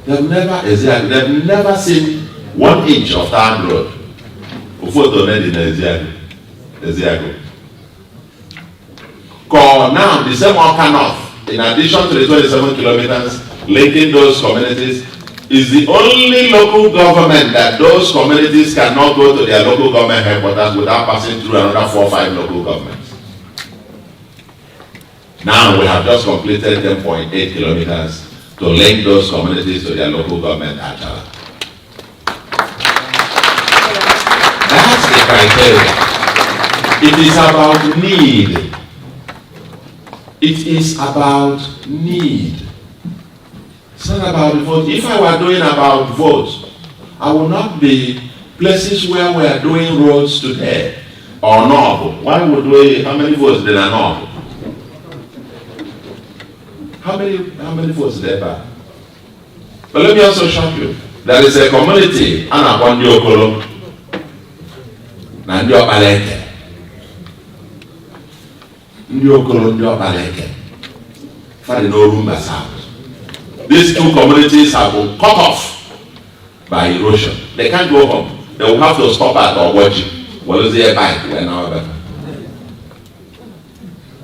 They've never seen 1 inch of third road. Vote on it in Eziago. Now the same Oka North, in addition to the 27 kilometers linking those communities, is the only local government that those communities cannot go to their local government headquarters without passing through another 4 or 5 local governments. Now we have just completed 10.8 kilometers to link those communities to their local government actually. That's the criteria. It is about need. It is about need. It's not about the vote. If I were doing about votes, I would not be places where we are doing roads today or not. Why would we? How many votes did I know? How many votes did I buy? But let me also shock you. There is a community, Anakwandi Okolo, Nandi Opaleke. Ndi Okolo, Ndi Opaleke. For the Norumba South. These two communities have been cut off by erosion. They can't go home. They will have to stop at Owaji. What is their bike?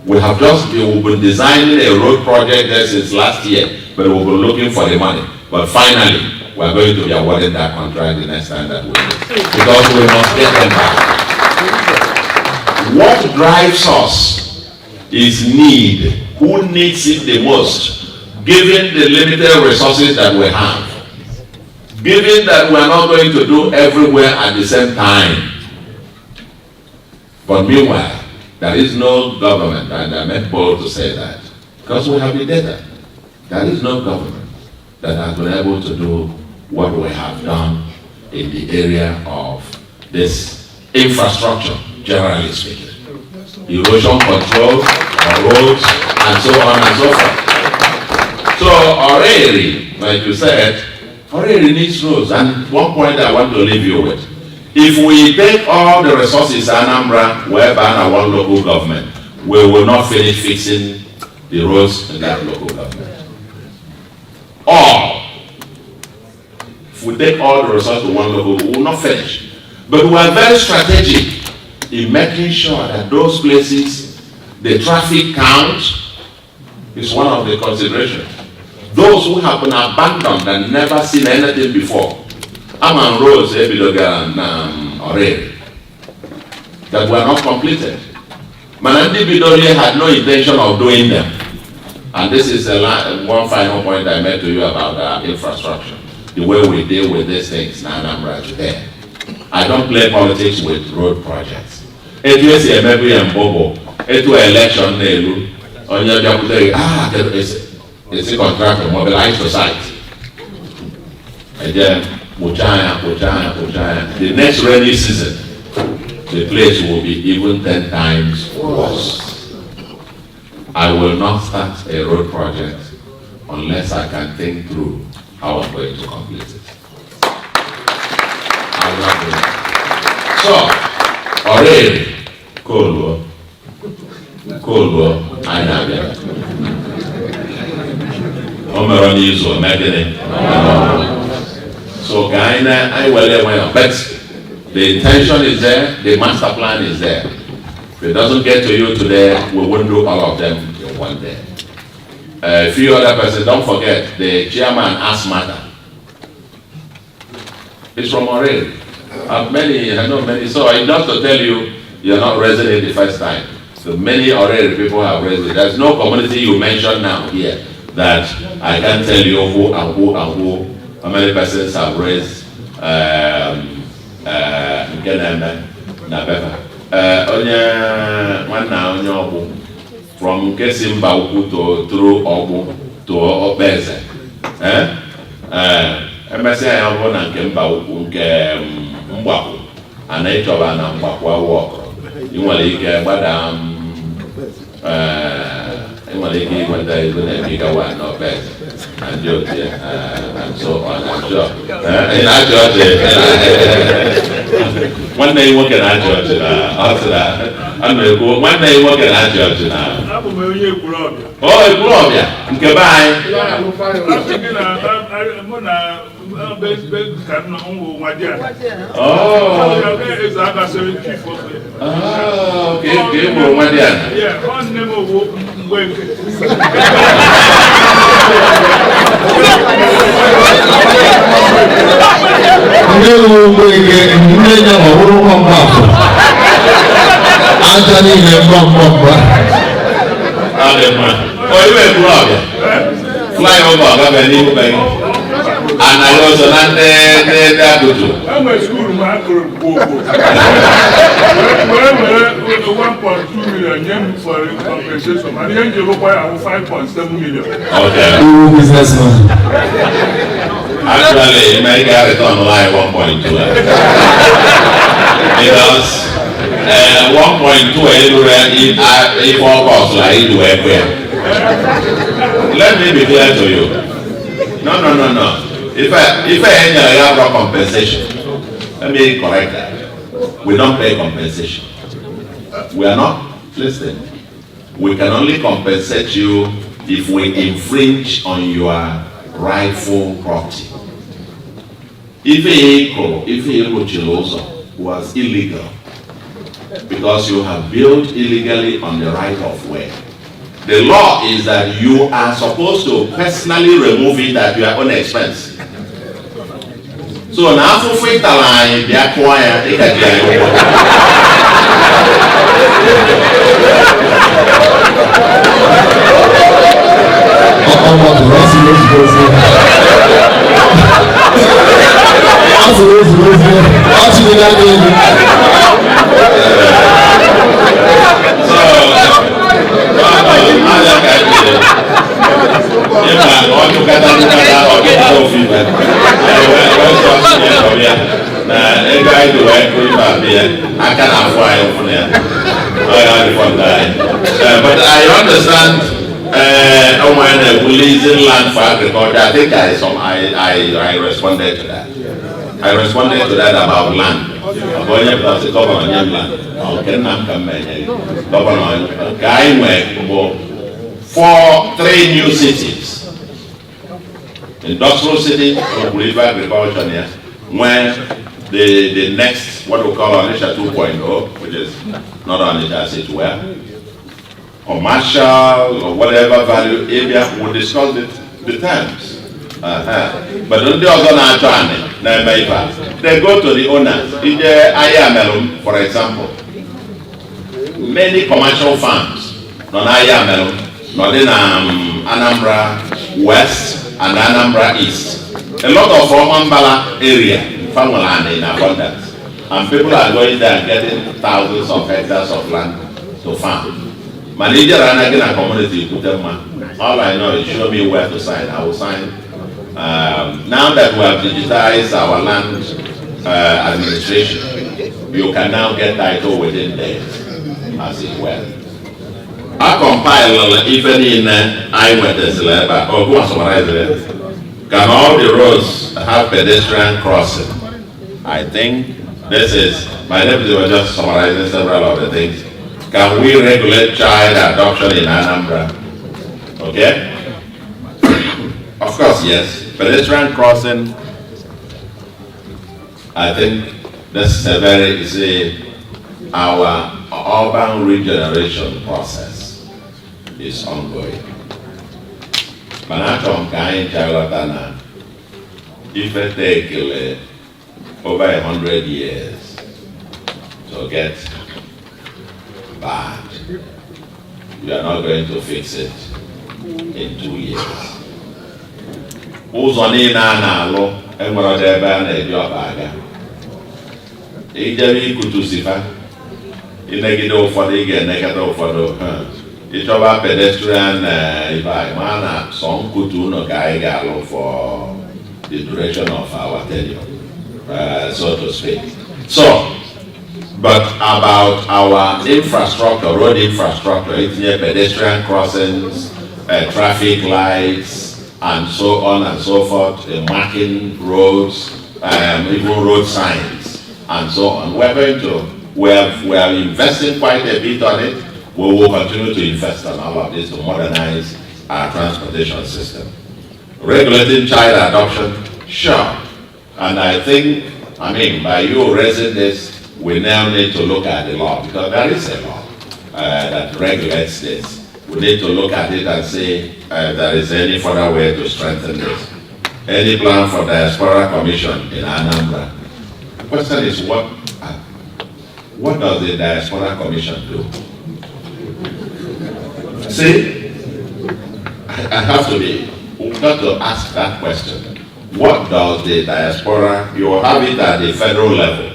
We have we've been designing a road project there since last year, but we've been looking for the money. But finally, we are going to be awarded that contract the next time that we do. Because we must get them back. What drives us is need. Who needs it the most? Given the limited resources that we have, given that we are not going to do everywhere at the same time. But meanwhile, there is no government, and I meant bold to say that, because we have the data. There is no government that has been able to do what we have done in the area of this infrastructure, generally speaking. Erosion control, roads, and so on and so forth. So Oreri, like you said, Oreri needs roads. And one point I want to leave you with. If we take all the resources ANAMBRA, whereby one local government, we will not finish fixing the roads in that local government. Or, if we take all the resources to one local, we will not finish. But we are very strategic in making sure that those places, the traffic count is one of the considerations. Those who have been abandoned and never seen anything before, Aman roads, Ebidoga, and Oreri, that were not completed. Manandi Bidori had no intention of doing them. And this is one final point I made to you about infrastructure. The way we deal with these things in ANAMBRA today. I don't play politics with road projects. It is a maybe and bobo. It was election, on your it's a contract to mobilize the site. And then, the next rainy season, the place will be even 10 times worse. I will not start a road project unless I can think through how I'm going to complete it. So, Oreri, Cool, I know. Omero n'izu megide. So Ghana, I will but the intention is there, the master plan is there. If it doesn't get to you today, we won't do all of them in one day. A few other persons, don't forget the chairman Asmata. It's from Orel. I know many, so I just to tell you, you're not resident the first time. So many Orel people have raised it. There's no community you mentioned now here that I can tell you who and who and who, how many persons have raised from Kesimba to through Obu to Obeze. MSI I have one and Kemba Mbaku, and each of an Mbakwa walk. You want to get Madam Imaliki when there is a bigger one or best, and Georgia, and so on, and so on. In our Georgia, one day working at Georgia, after that, one day working at Georgia now. Oh, Colombia, goodbye. Fly over, and I also landed there to do. I'm a school man for 1.2 million for compensation. And then you require 5.7 million. Okay. Businessman. Actually, America return line 1.2. Because 1.2 if all costs like it were. Let me be clear to you. No. If I have compensation, let me correct that. We don't pay compensation. We are not listening. We can only compensate you if we infringe on your rightful property. If a was illegal because you have built illegally on the right of way, the law is that you are supposed to personally remove it at your own expense. So now for faith line, they acquire it at their but I understand when releasing land for agriculture, I think I responded to that. I responded to that about land. For 3 new cities. Industrial city, agriculture, when the next, what we call Onisha 2.0, which is not Onisha as it were, commercial or whatever value area, we'll discuss the terms. But don't they also they go to the owners. In the Ayamelum, for example, many commercial farms, non Ayamelum, not in Anambra West and Anambra East. A lot of Romambala area, farm land in abundance. And people are going there and getting thousands of hectares of land to farm. Manager and again a community put them on. All I know is show me where to sign. I will sign. Now that we have digitized our land administration, you can now get title within days, as it were. I compile even in eyewitness labor, or who are summarized. Can all the roads have pedestrian crossing? I think this is, my deputy was just summarizing several of the things can we regulate child adoption in Anambra? Okay? Of course, yes. Pedestrian crossing, I think this is our urban regeneration process is ongoing. Manachon Kain Charlatana, if it take over 100 years to get bad, you are not going to fix it in 2 years. Ụzọ niile a na-alụ enwere ọdụ ebe a na-eji ọba aga. Ijebe ikutusifa, inegide ụfọdụ ị ga-enekata ụfọdụ. Ịchọba pedestrian ma na sọ nkutu ụnọ ka anyị ga-alụ for the duration of our tenure, so to speak. So, but about our infrastructure, road infrastructure, itinye pedestrian crossings, traffic lights, and so on and so forth, marking roads, even road signs, and so on. We are investing quite a bit on it. We will continue to invest on all of this to modernize our transportation system. Regulating child adoption, sure. And I think, by you raising this, we now need to look at the law, because there is a law that regulates this. We need to look at it and see if there is any further way to strengthen this. Any plan for Diaspora Commission in Anambra? The question is, what does the Diaspora Commission do? See, I have to be, we've got to ask that question. What does the diaspora, you have it at the federal level,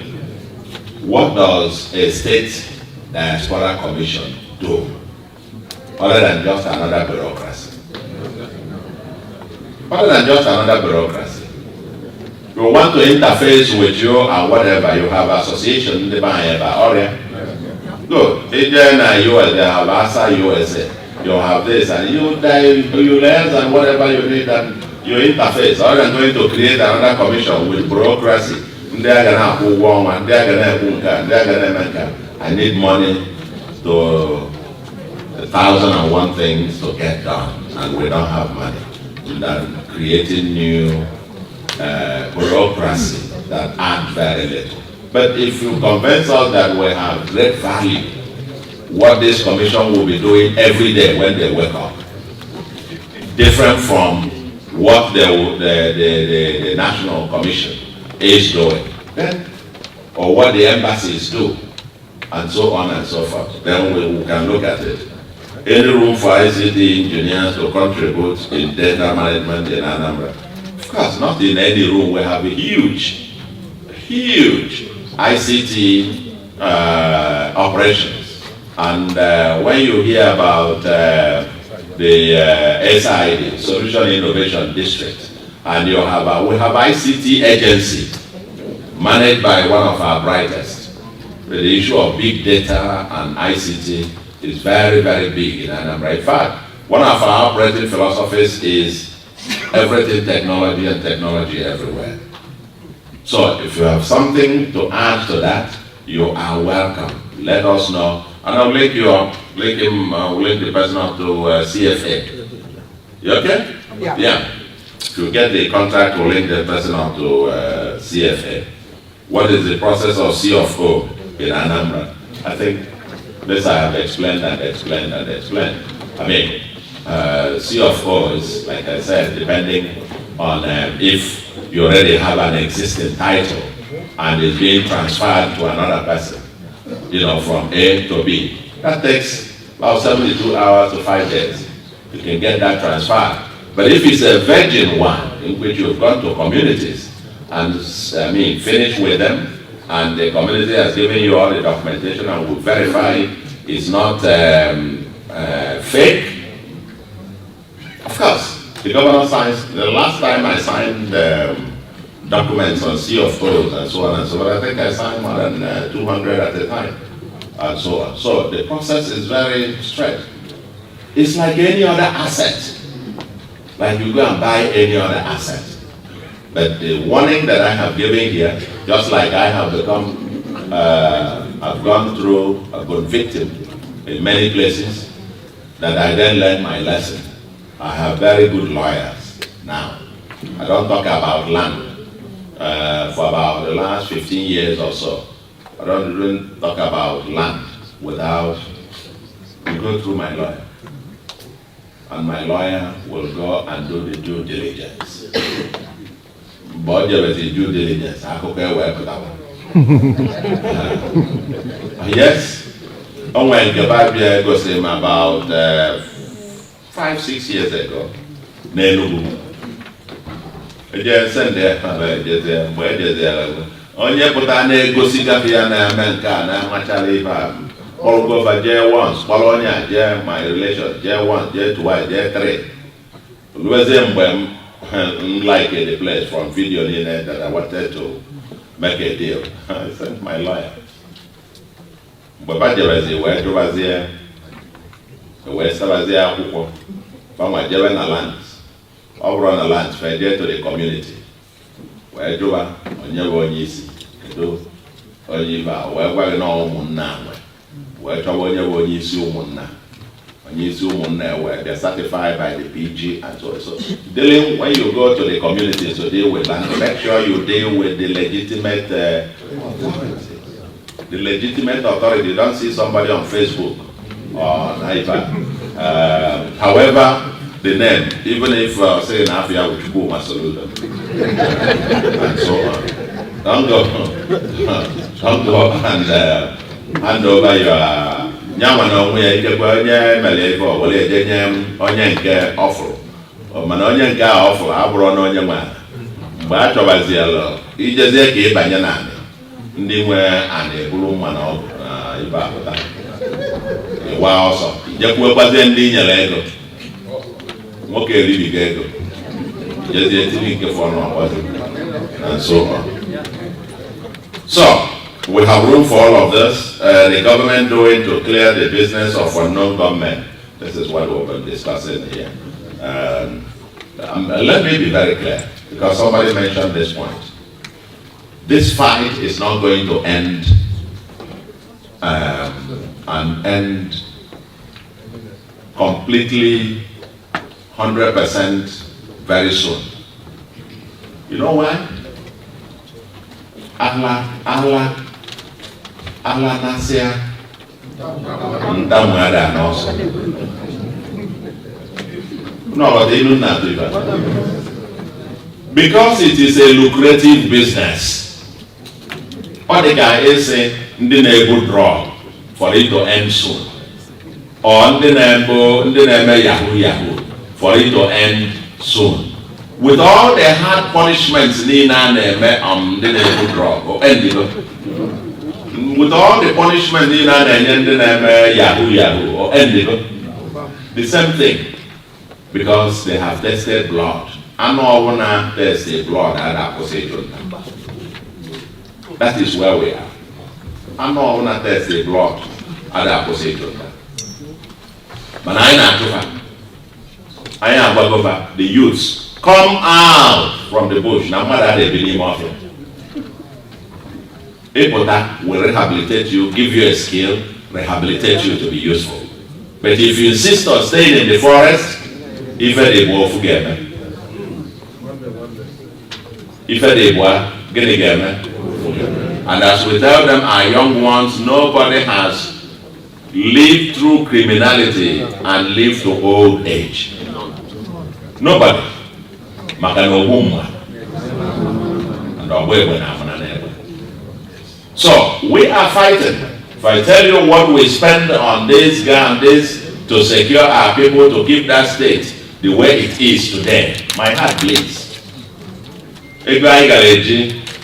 what does a state diaspora commission do? Other than just another bureaucracy. Other than just another bureaucracy. You want to interface with you and whatever, you have association, good. Indian and US, they have ASA USA. You have this and you learn and whatever you need and you interface. Other than going to create another commission with bureaucracy. I need money to 1,001 things to get done, and we don't have money. And then creating new bureaucracy that add very little. But if you convince us that we have great value, what this commission will be doing every day when they wake up, different from what the National Commission is doing, or what the embassies do, and so on and so forth, then we can look at it. Any room for ICT engineers to contribute in data management in Anambra? Of course, not in any room. We have a huge ICT operations. And when you hear about the SID, Solution Innovation District, and we have ICT agency managed by one of our brightest. The issue of big data and ICT is very, very big in Anambra. In fact, one of our operating philosophies is everything technology and technology everywhere. So if you have something to add to that, you are welcome. Let us know. And I'll link you up, link the person up to CFA. You okay? Yeah. If you get the contract, we'll link the person up to CFA. What is the process of C of O in Anambra? I think this I have explained and explained and explained. C of O is, like I said, depending on if you already have an existing title and it's being transferred to another person, from A to B. That takes about 72 hours to 5 days. You can get that transferred. But if it's a virgin one, in which you've gone to communities and finish with them, and the community has given you all the documentation and will verify it's not fake, of course, the governor signs. The last time I signed documents on C of O's and so on and so on, I think I signed more than 200 at a time, and so on. So the process is very straight. It's like any other asset. Like you go and buy any other asset. But the warning that I have given here, just like I have become, I've gone through, I've been victim in many places that I then learned my lesson. I have very good lawyers now. I don't talk about land for about the last 15 years or so. I don't even talk about land without you go through my lawyer. And my lawyer will go and do the due diligence. But there is due diligence. Yes, I went to Babia about 5-6 years ago. Just send there, onye pụta na-egosi gafe ya na-eme nke a na-amachara ibe a kpọrọgova jee once kpọrọ onye a jee my relation jee once jee twice jee three luezie mgbe m like the place from video niile that I wanted to make a deal. I sent my lawyer. Mgbe bajebezi wee jụbazie wee sabazie akwụkwọ gbanwe jebe na lands ọ bụrụ na lands fe jee to the community wee jụba onye bụ onye isi kedu onye ibe a wee gwa gị na ụmụnna wee chọba onye bụ onye isi ụmụnna wee be certified by the PG and so. Dealing when you go to the community to deal with land, make sure you deal with the legitimate authority. The legitimate authority. Don't see somebody on Facebook or iPad. However, the name, even if say in Africa with Soludo and so on. Don't go and hand over your nyawa na onwe ya ikekwe onye mele ife ọbụla eje nye onye nke ọfụrụ mana onye nke a ọfụrụ abụrụ na onye nwe mgbe a chọbaziela ijezie ka ịbanye na ndị nwe ana eburu mma na ọgụ na ibe apụta ịwa ọsọ ijekwuekwazie ndị nyere ego nwoke eribiga ego ijezie tiri nke fọrọ ọgbazi and so on. So we have room for all of this. The government doing to clear the business of unknown government. This is what we've been discussing here. Let me be very clear, because somebody mentioned this point. This fight is not going to end and end completely 100% very soon. You know why? Allah Nasia Ndamada also. No, they do not do that. Because it is a lucrative business. What the guy is saying, they never draw for it to end soon. Or they never Yahoo for it to end soon. With all the hard punishments with all the punishment Yahoo or the same thing, because they have tested blood. I know when I test the blood at opposition. That is where we are. I know when I test the blood at opposition. But I am the youths. Come out from the bush. Now, what they believe of it? People that will rehabilitate you, give you a skill, rehabilitate you to be useful. But if you insist on staying in the forest, if they will forget me. If they will get me. And as we tell them, our young ones, nobody has lived through criminality and lived to old age. Nobody. So we are fighting. If I tell you what we spend on this to secure our people to keep that state the way it is today, my heart bleeds.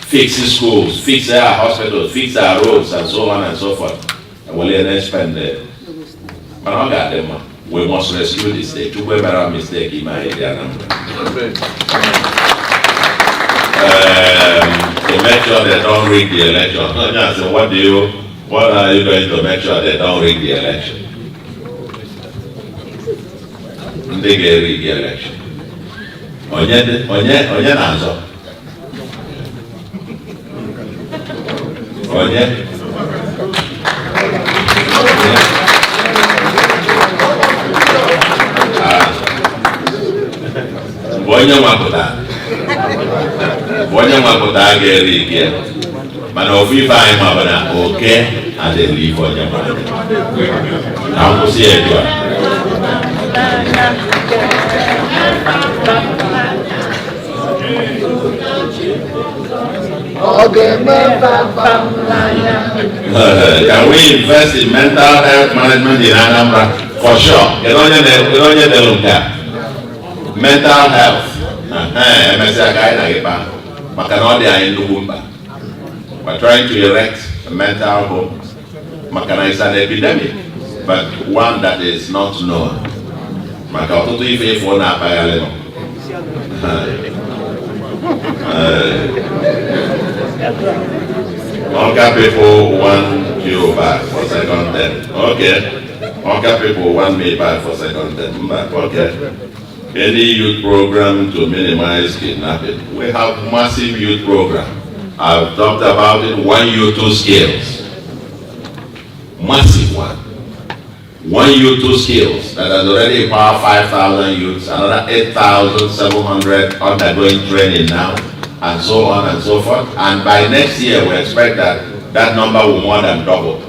Fix schools, fix our hospitals, fix our roads, and so on and so forth. And we'll spend it. But I got them. We must rescue the state. To make a mistake in my area. To make sure they don't rig the election. So what are you going to make sure they don't rig the election? They get rig the election. Onye nazo. Onye. Onye mwapota geri kia. Mana ofifa ima bana okay and they leave onye mwapota. Na mkusi edwa. Can we invest in mental health management in Anambra? For sure. Mental health. We're trying to erect a mental home. Makana is an epidemic, but one that is not known. Onka people 1 euro back for second term. Okay. Onka people 1 me back for second term. Okay. Any youth program to minimize kidnapping? We have massive youth program. I've talked about it. 1 youth 2 skills. Massive one. 1 youth 2 skills that has already empowered 5,000 youths. Another 8,700 undergoing training now. And so on and so forth. And by next year, we expect that number will more than double.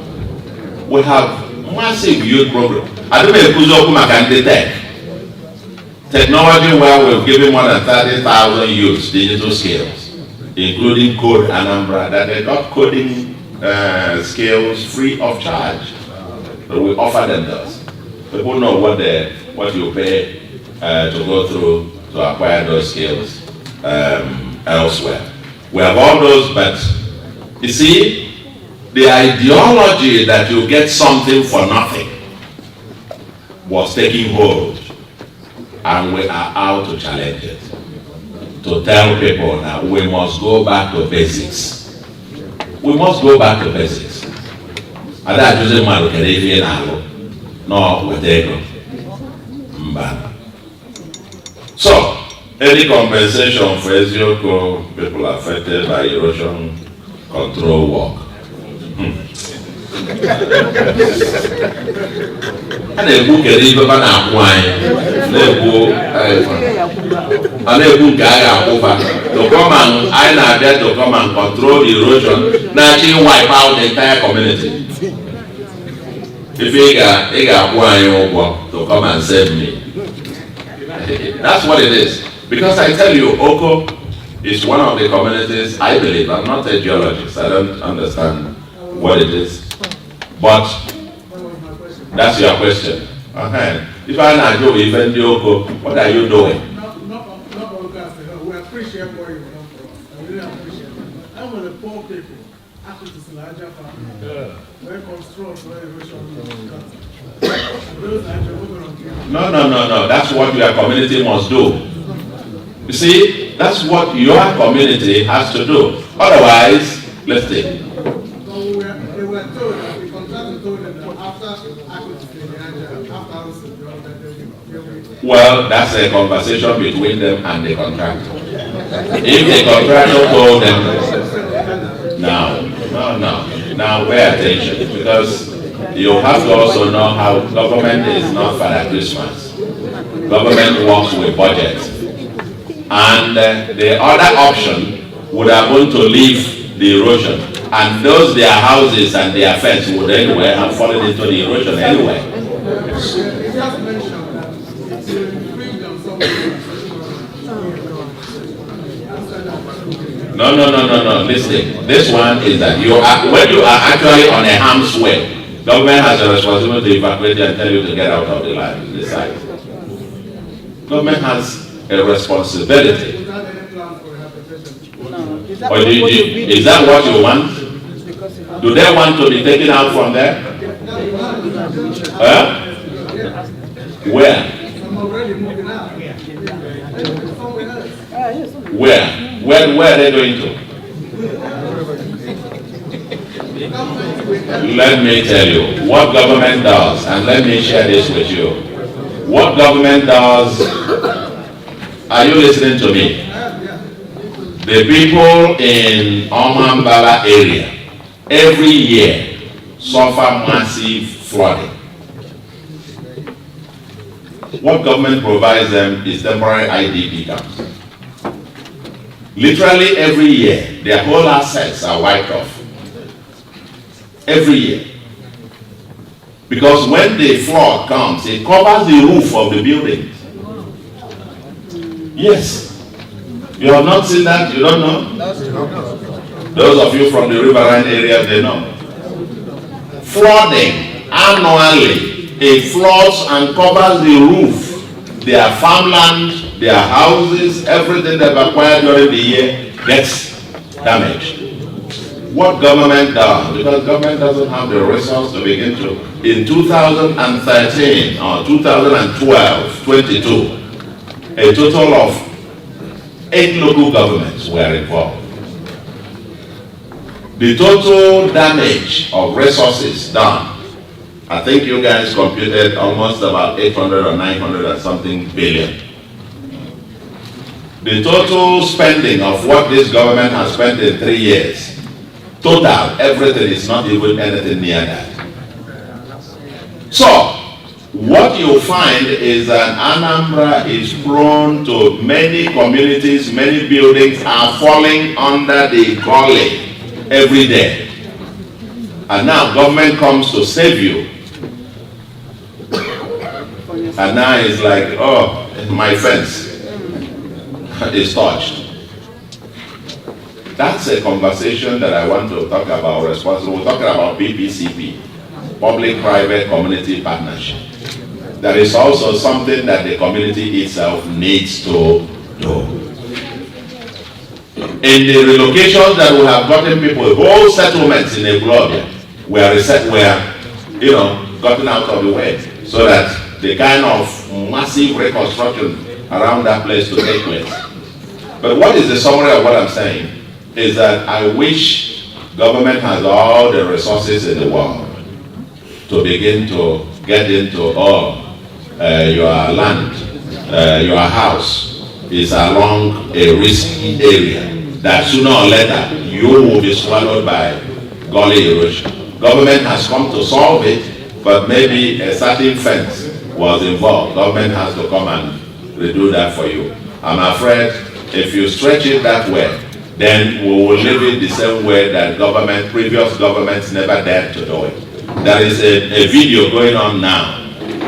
We have massive youth program. I don't know technology where we've given more than 30,000 youths digital skills, including code ANAMBRA, that they got coding skills free of charge. But we offer them those. People know what you pay to go through to acquire those skills. Elsewhere. We have all those, but you see, the ideology that you get something for nothing was taking hold, and we are out to challenge it. To tell people that we must go back to basics. We must go back to basics. And that is no, so, any compensation for Ezioko people affected by erosion control work? And a book a river banana wine, to come and I get to come and control erosion, naturally wipe out the entire community. If you got wine to come and save me. That's what it is. Because I tell you, Oko is one of the communities, I believe, I'm not a geologist, I don't understand what it is. But that's your question. If I do even the Oko, what are you doing? Not we appreciate where you come from. I really appreciate it. I'm with the poor people, actually it's a larger family. Where construct, where erosion No. That's what your community must do. You see, that's what your community has to do. Otherwise, let's take. They were told that the contractor told them that after well, that's a conversation between them and the contractor. If the contractor told them, now pay attention, because you have to also know how government is not Father Christmas. Government works with budget. And the other option would have been to leave the erosion, and those their houses and their fence would anyway have fallen into the erosion anyway. No. Listen, this one is that when you are actually on a harm's way, government has a responsibility to evacuate you and tell you to get out of the site. Government has a responsibility. Or is that what you want? Do they want to be taken out from there? Where? Where are they going to? Let me tell you what government does, and let me share this with you. What government does, are you listening to me? The people in ANAMBRA area every year suffer massive flooding. what government provides them is temporary IDP camps. Literally every year, their whole assets are wiped off. Every year. Because when the flood comes, it covers the roof of the building. Yes. You have not seen that? You don't know? Those of you from the riverine area, they know. Flooding annually, it floods and covers the roof. Their farmland, their houses, everything they've acquired during the year gets damaged. What government does, because government doesn't have the resource to begin to, in 2013 or 2012, 22, a total of 8 local governments were involved. The total damage of resources done, I think you guys computed almost about 800 or 900 and something billion. The total spending of what this government has spent in 3 years, total, everything is not even anything near that. So, what you find is that Anambra is prone to many communities, many buildings are falling under the gully every day. And now government comes to save you. And now it's like, oh, my fence is touched. That's a conversation that I want to talk about responsible. We're talking about PPCP, public-private community partnership. There is also something that the community itself needs to do. In the relocations that we have gotten people, whole settlements in Eglobia were gotten out of the way so that the kind of massive reconstruction around that place to take place. But what is the summary of what I'm saying? Is that I wish government has all the resources in the world to begin to get into your land, your house is along a risky area that sooner or later you will be swallowed by gully erosion. Government has come to solve it, but maybe a certain fence was involved. Government has to come and redo that for you. I'm afraid if you stretch it that way, then we will live it the same way that previous governments never dared to do it. There is a video going on now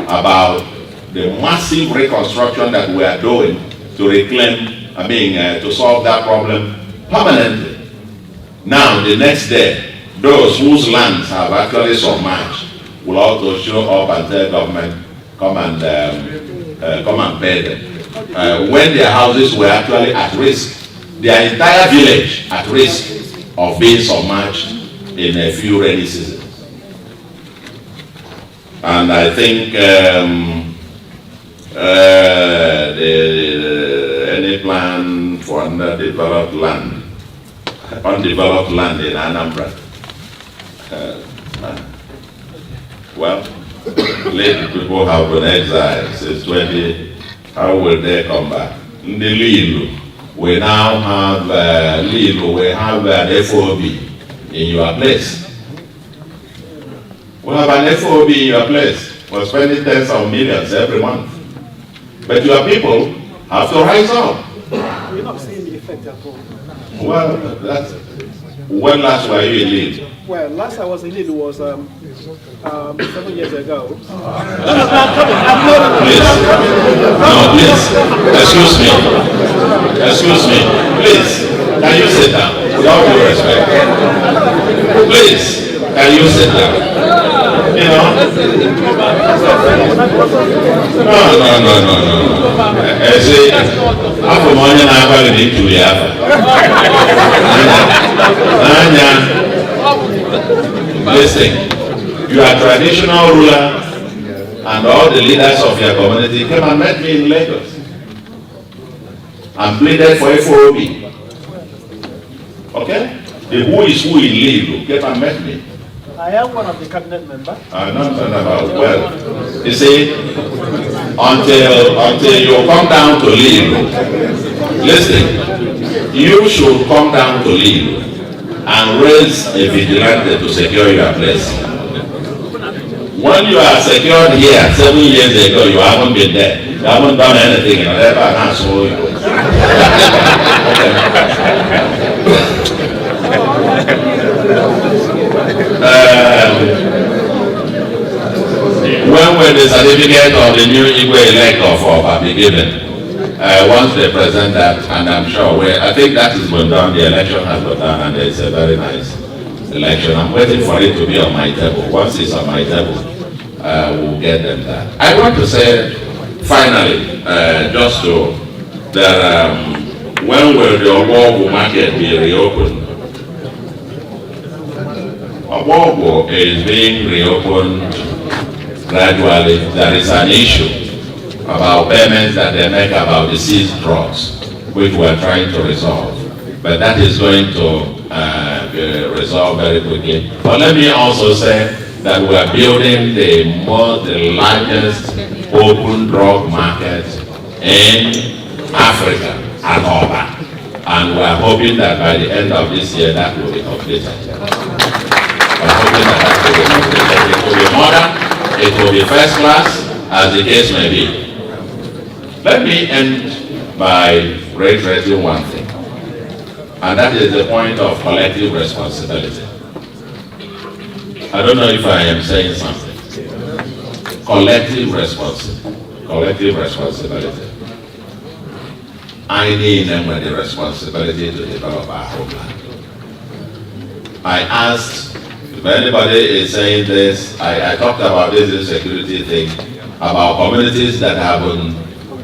about the massive reconstruction that we are doing to reclaim, to solve that problem permanently. Now, the next day, those whose lands have actually submerged will also show up and tell government, come and pay them. When their houses were actually at risk, their entire village at risk of being submerged in a few rainy seasons. And I think any plan for undeveloped land in Anambra, well, late people have been exiled since 20, how will they come back? Ndililu. We now have we have an FOB in your place. We have an FOB in your place. We're spending tens of millions every month. But your people have to rise up. You're not seeing the effect at all. Well, when last were you in Lille? Well, last I was in Lille was 7 years ago. Please. No, please. Excuse me. Please. Can you sit down? Without due respect. Please. Can you sit down? No. See, after morning I have been to the Listen, you are traditional ruler and all the leaders of your community came and met me in Lagos and pleaded for FOB. Okay? The who is who in Lille came and met me. I am one of the cabinet members. Well, you see, until you come down to Lille, listen, you should come down to Lille and raise a vigilante to secure your place. When you are secured here 7 years ago, you haven't been there. You haven't done anything. You know, that's all you know. When will the certificate of the new Igwe elector for be given? Once they present that, and I'm sure I think that has been done, the election has been done, and it's a very nice election. I'm waiting for it to be on my table. Once it's on my table, we'll get them that. I want to say, finally, just to that when will the Owogo market be reopened? Owogo is being reopened gradually. There is an issue about payments that they make about the seized drugs, which we are trying to resolve. But that is going to be resolved very quickly. But let me also say that we are building the largest open drug market in Africa at Oba. And we are hoping that by the end of this year that will be completed. We're hoping that will be completed. It will be modern, it will be first class, as the case may be. Let me end by reiterating one thing, and that is the point of collective responsibility. I don't know if I am saying something. Collective responsibility. I need them with the responsibility to develop our homeland. I asked if anybody is saying this. I talked about this insecurity thing, about communities that have been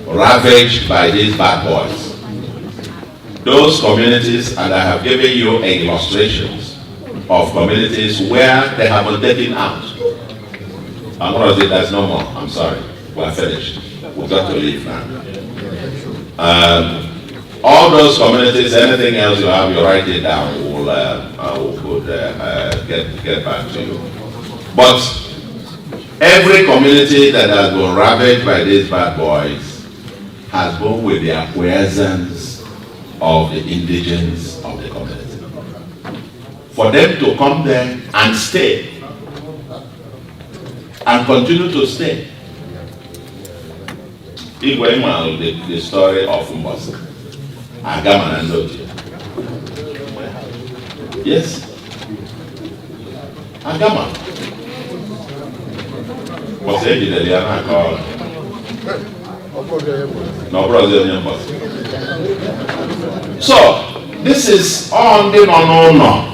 ravaged by these bad boys. Those communities, and I have given you illustrations of communities where they have been taken out. I'm going to say there's no more. I'm sorry. We're finished. We've got to leave now. All those communities, anything else you have, you write it down. We'll get back to you. But every community that has been ravaged by these bad boys has been with the acquiescence of the indigenes of the community. For them to come there and stay, and continue to stay. The story of Mbosi, Agama and Lodi. Yes, Agama was a Liana called no Brazilian Mbosi. So this is on the no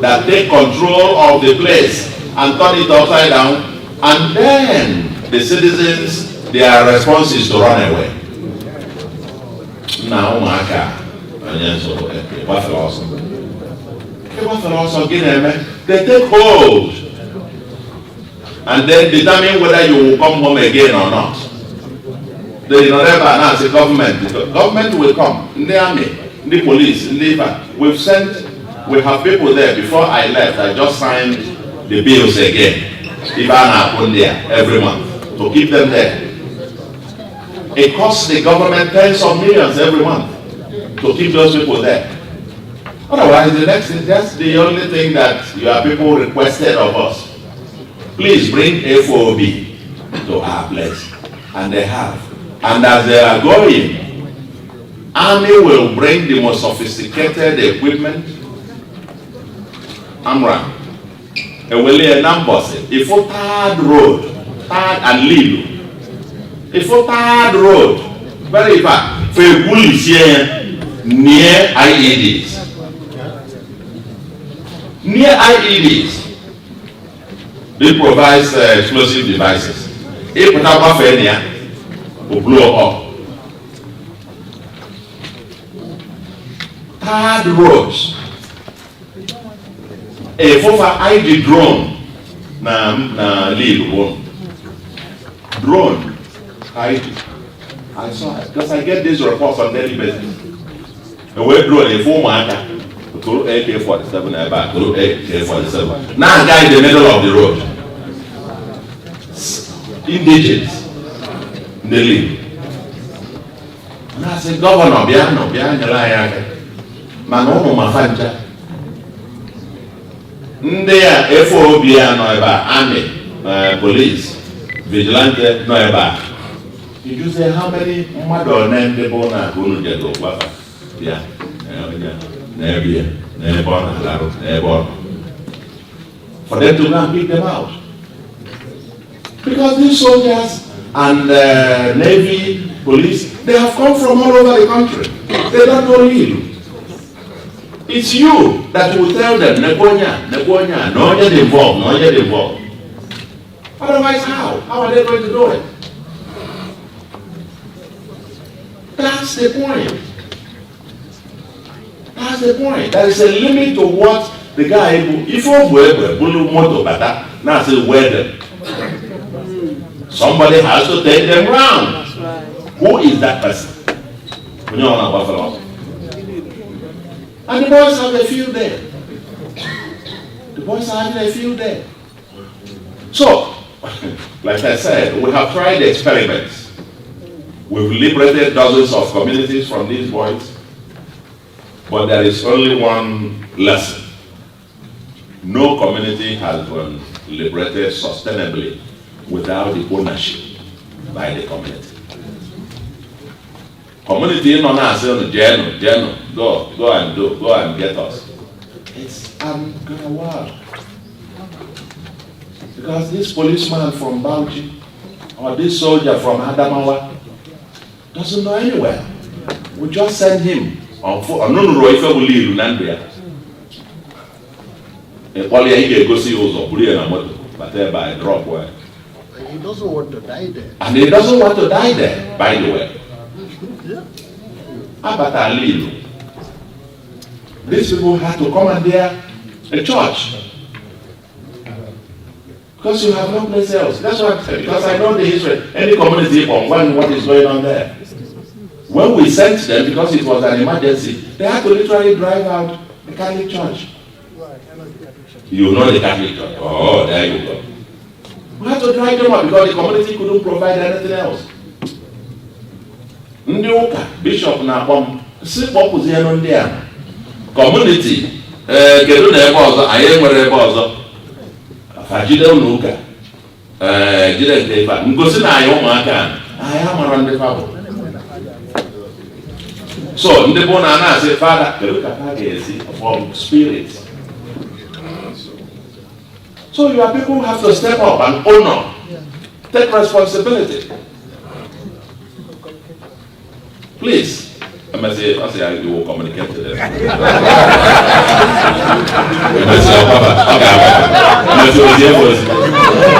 that take control of the place and turn it upside down, and then the citizens, their response is to run away. Now, they take hold and then determine whether you will come home again or not. They never announce the government. The government will come. The army, the police, we have people there. Before I left, I just signed the bills again. Every month to keep them there. It costs the government tens of millions every month to keep those people there. Otherwise, the next thing, that's the only thing that your people requested of us. Please bring FOB to our place. And they have. And as they are going, Army will bring the most sophisticated equipment. ANAMBRA. If you third road, third and lead. If you third road, very far, for near IEDs. Near IEDs, they provide explosive devices. If you have a failure, will blow up. Third roads. A for ID drone na lead one. Drone ID. I saw it because I get these reports on daily basis. A web drone a 4 marker. Through AK-47 back through AK-47. Now guy in the middle of the road. Indigents. They lead. And I said, Governor, behind Mano Mafanja. There, FOB and Army, police, vigilante, no eba. Did you say how many mother name the born at Gulu? Yeah, for them to go and pick them out. Because these soldiers and Navy, police, they have come from all over the country. They don't know you. It's you that will tell them, Nekonya, no get involved, no get involved. Otherwise, how? How are they going to do it? That's the point. That's the point. There is a limit to what the guy, if you motor better, now say weather. Somebody has to take them round. That's right. Who is that person? And the boys have a field day. The boys are having a field day. So, like I said, we have tried experiments. We've liberated dozens of communities from these boys, but there is only one lesson. No community has been liberated sustainably without the ownership by the community. Community no na say no Jeno, go and get us. It's gonna work. Because this policeman from Bauchi or this soldier from Adamawa doesn't know anywhere. We just send him on foot. No, if I will leave Nandria. He go see Ozo, but there by a drop where. He doesn't want to die there. And he doesn't want to die there, by the way. Abatalilu. These people had to commandeer a church. Because you have no place else. That's what I'm saying. Because I know the history. Any community on what is going on there. When we sent them, because it was an emergency, they had to literally drive out the Catholic Church. You know the Catholic Church. Oh, there you go. We had to drive them out because the community couldn't provide anything else. Ndị ụka bishop na-akpọ m si kpọpụzie ndị a community kedu na ebe ọzọ anyị nwere ebe ọzọ ka jide ụlọ ụka jide nke ife ngosi na anyị ụmụaka anyị amara ndị fabụ so ndị bụ na na-asị fada kedu ka ha ga-esi from spirit. So your people have to step up and honor, take responsibility. Please, I say you will communicate to them.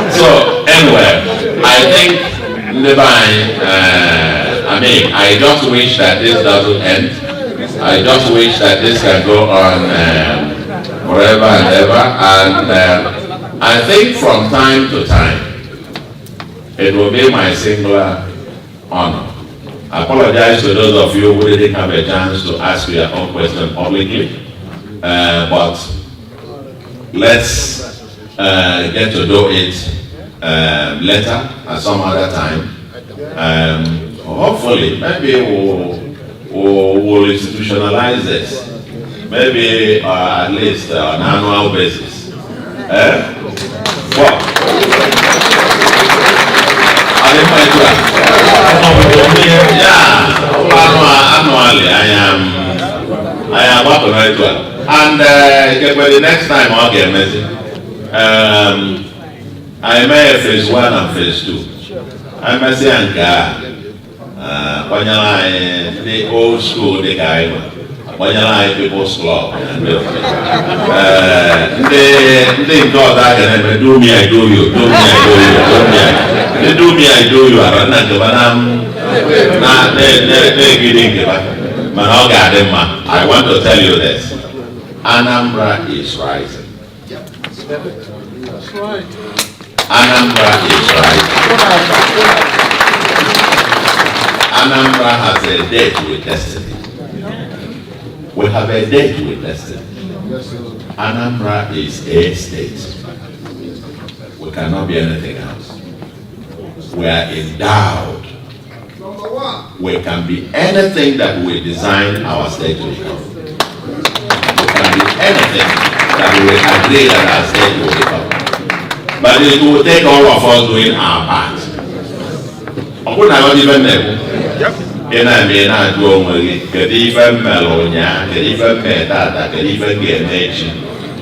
So anyway, I think I just wish that this doesn't end. I just wish that this can go on forever and ever. And I think from time to time, it will be my singular honor. I apologize to those of you who didn't have a chance to ask your own question publicly, but let's get to do it later at some other time. Hopefully, maybe we'll institutionalize this, maybe at least on an annual basis. Annually, I am up on it. And the next time I'll get messy. I may phase 1 and phase 2. I may say when you the old school, the guy, when you people's club, they got that and do me, I do you, do me, I do you, do me, they do me, I do you, I don't I want to tell you this. Anambra is rising. That's right. Anambra is rising. Anambra has a date with destiny. We have a date with destiny. Anambra is a state. We cannot be anything else. We are endowed. We can be anything that we design our state to become. We can be anything that we agree that our state will become. but it will take all of us doing our part. I could not even know. In a mean, I do only get even Melonia, get even Metata, get even get nation,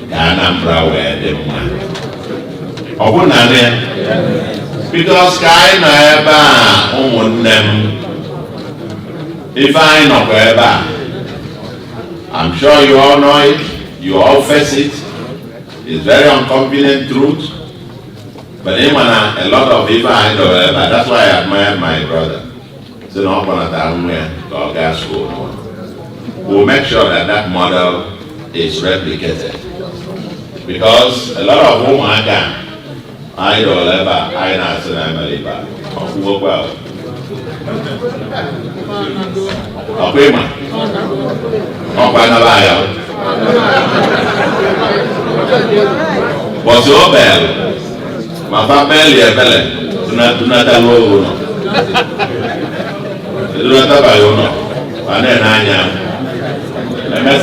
ANAMBRA where the man. I would not because Sky never own them. If I know wherever, I'm sure you all know it, you all face it. It's very inconvenient truth. But even a lot of people I know wherever, that's why I admire my brother. So no one at that or gas school. We'll make sure that that model is replicated. Because a lot of women can I don't ever, I not say I'm a labor. Work well. Okay, man. Okay, na liar. What's your bell? My family is belly. Do not allow. Do not allow. And then I am. I met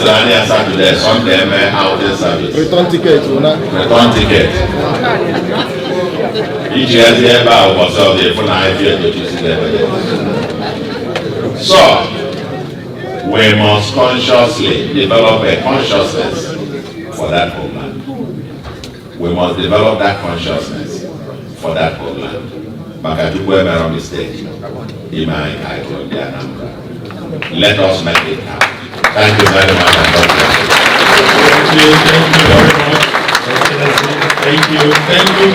Saturday, Sunday, out in service. Return ticket, Return ticket. Each year, was of the phone I feel to see them. So, we must consciously develop a consciousness for that homeland. We must develop that consciousness for that homeland. Bakatubu made a mistake. Let us make it happen. Thank you very much. Thank you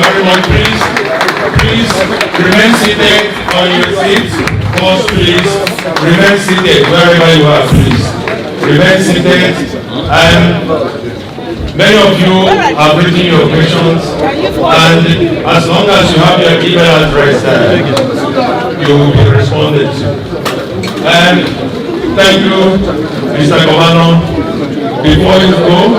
very much. Please remain seated on your seats. First, please remain seated wherever you are. Please remain seated. And many of you have written your questions, and as long as you have your email address there, you will be responded to. And thank you, Mr. Governor. Before you go,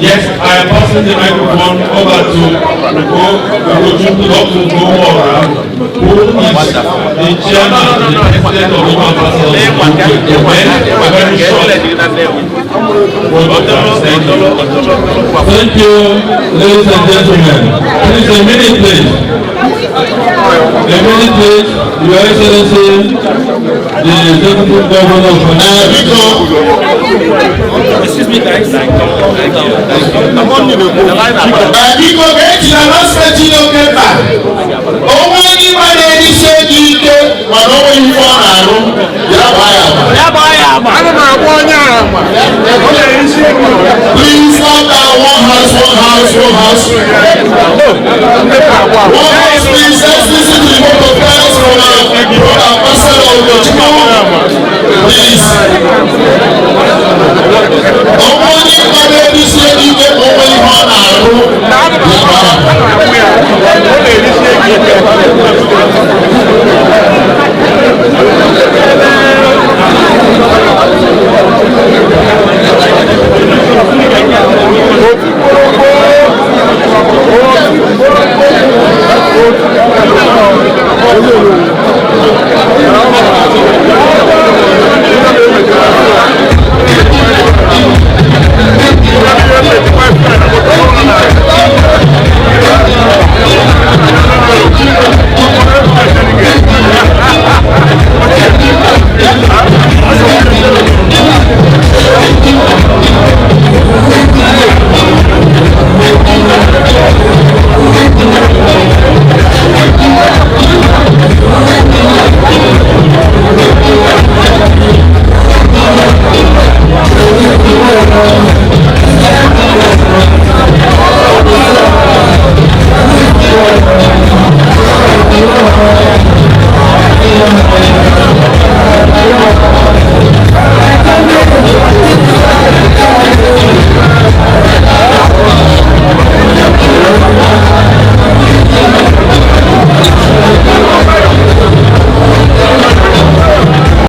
yes, I am passing the microphone over to Dr. Gomora, who is the chairman of the president of Human Persons. Very short. Thank you, ladies and gentlemen. Please, a minute, please. A minute, please. Your Excellency, the Executive Governor of excuse me, thank you. Please calm down. One house. Please, let's listen to the vote of thanks from our ambassador of the please.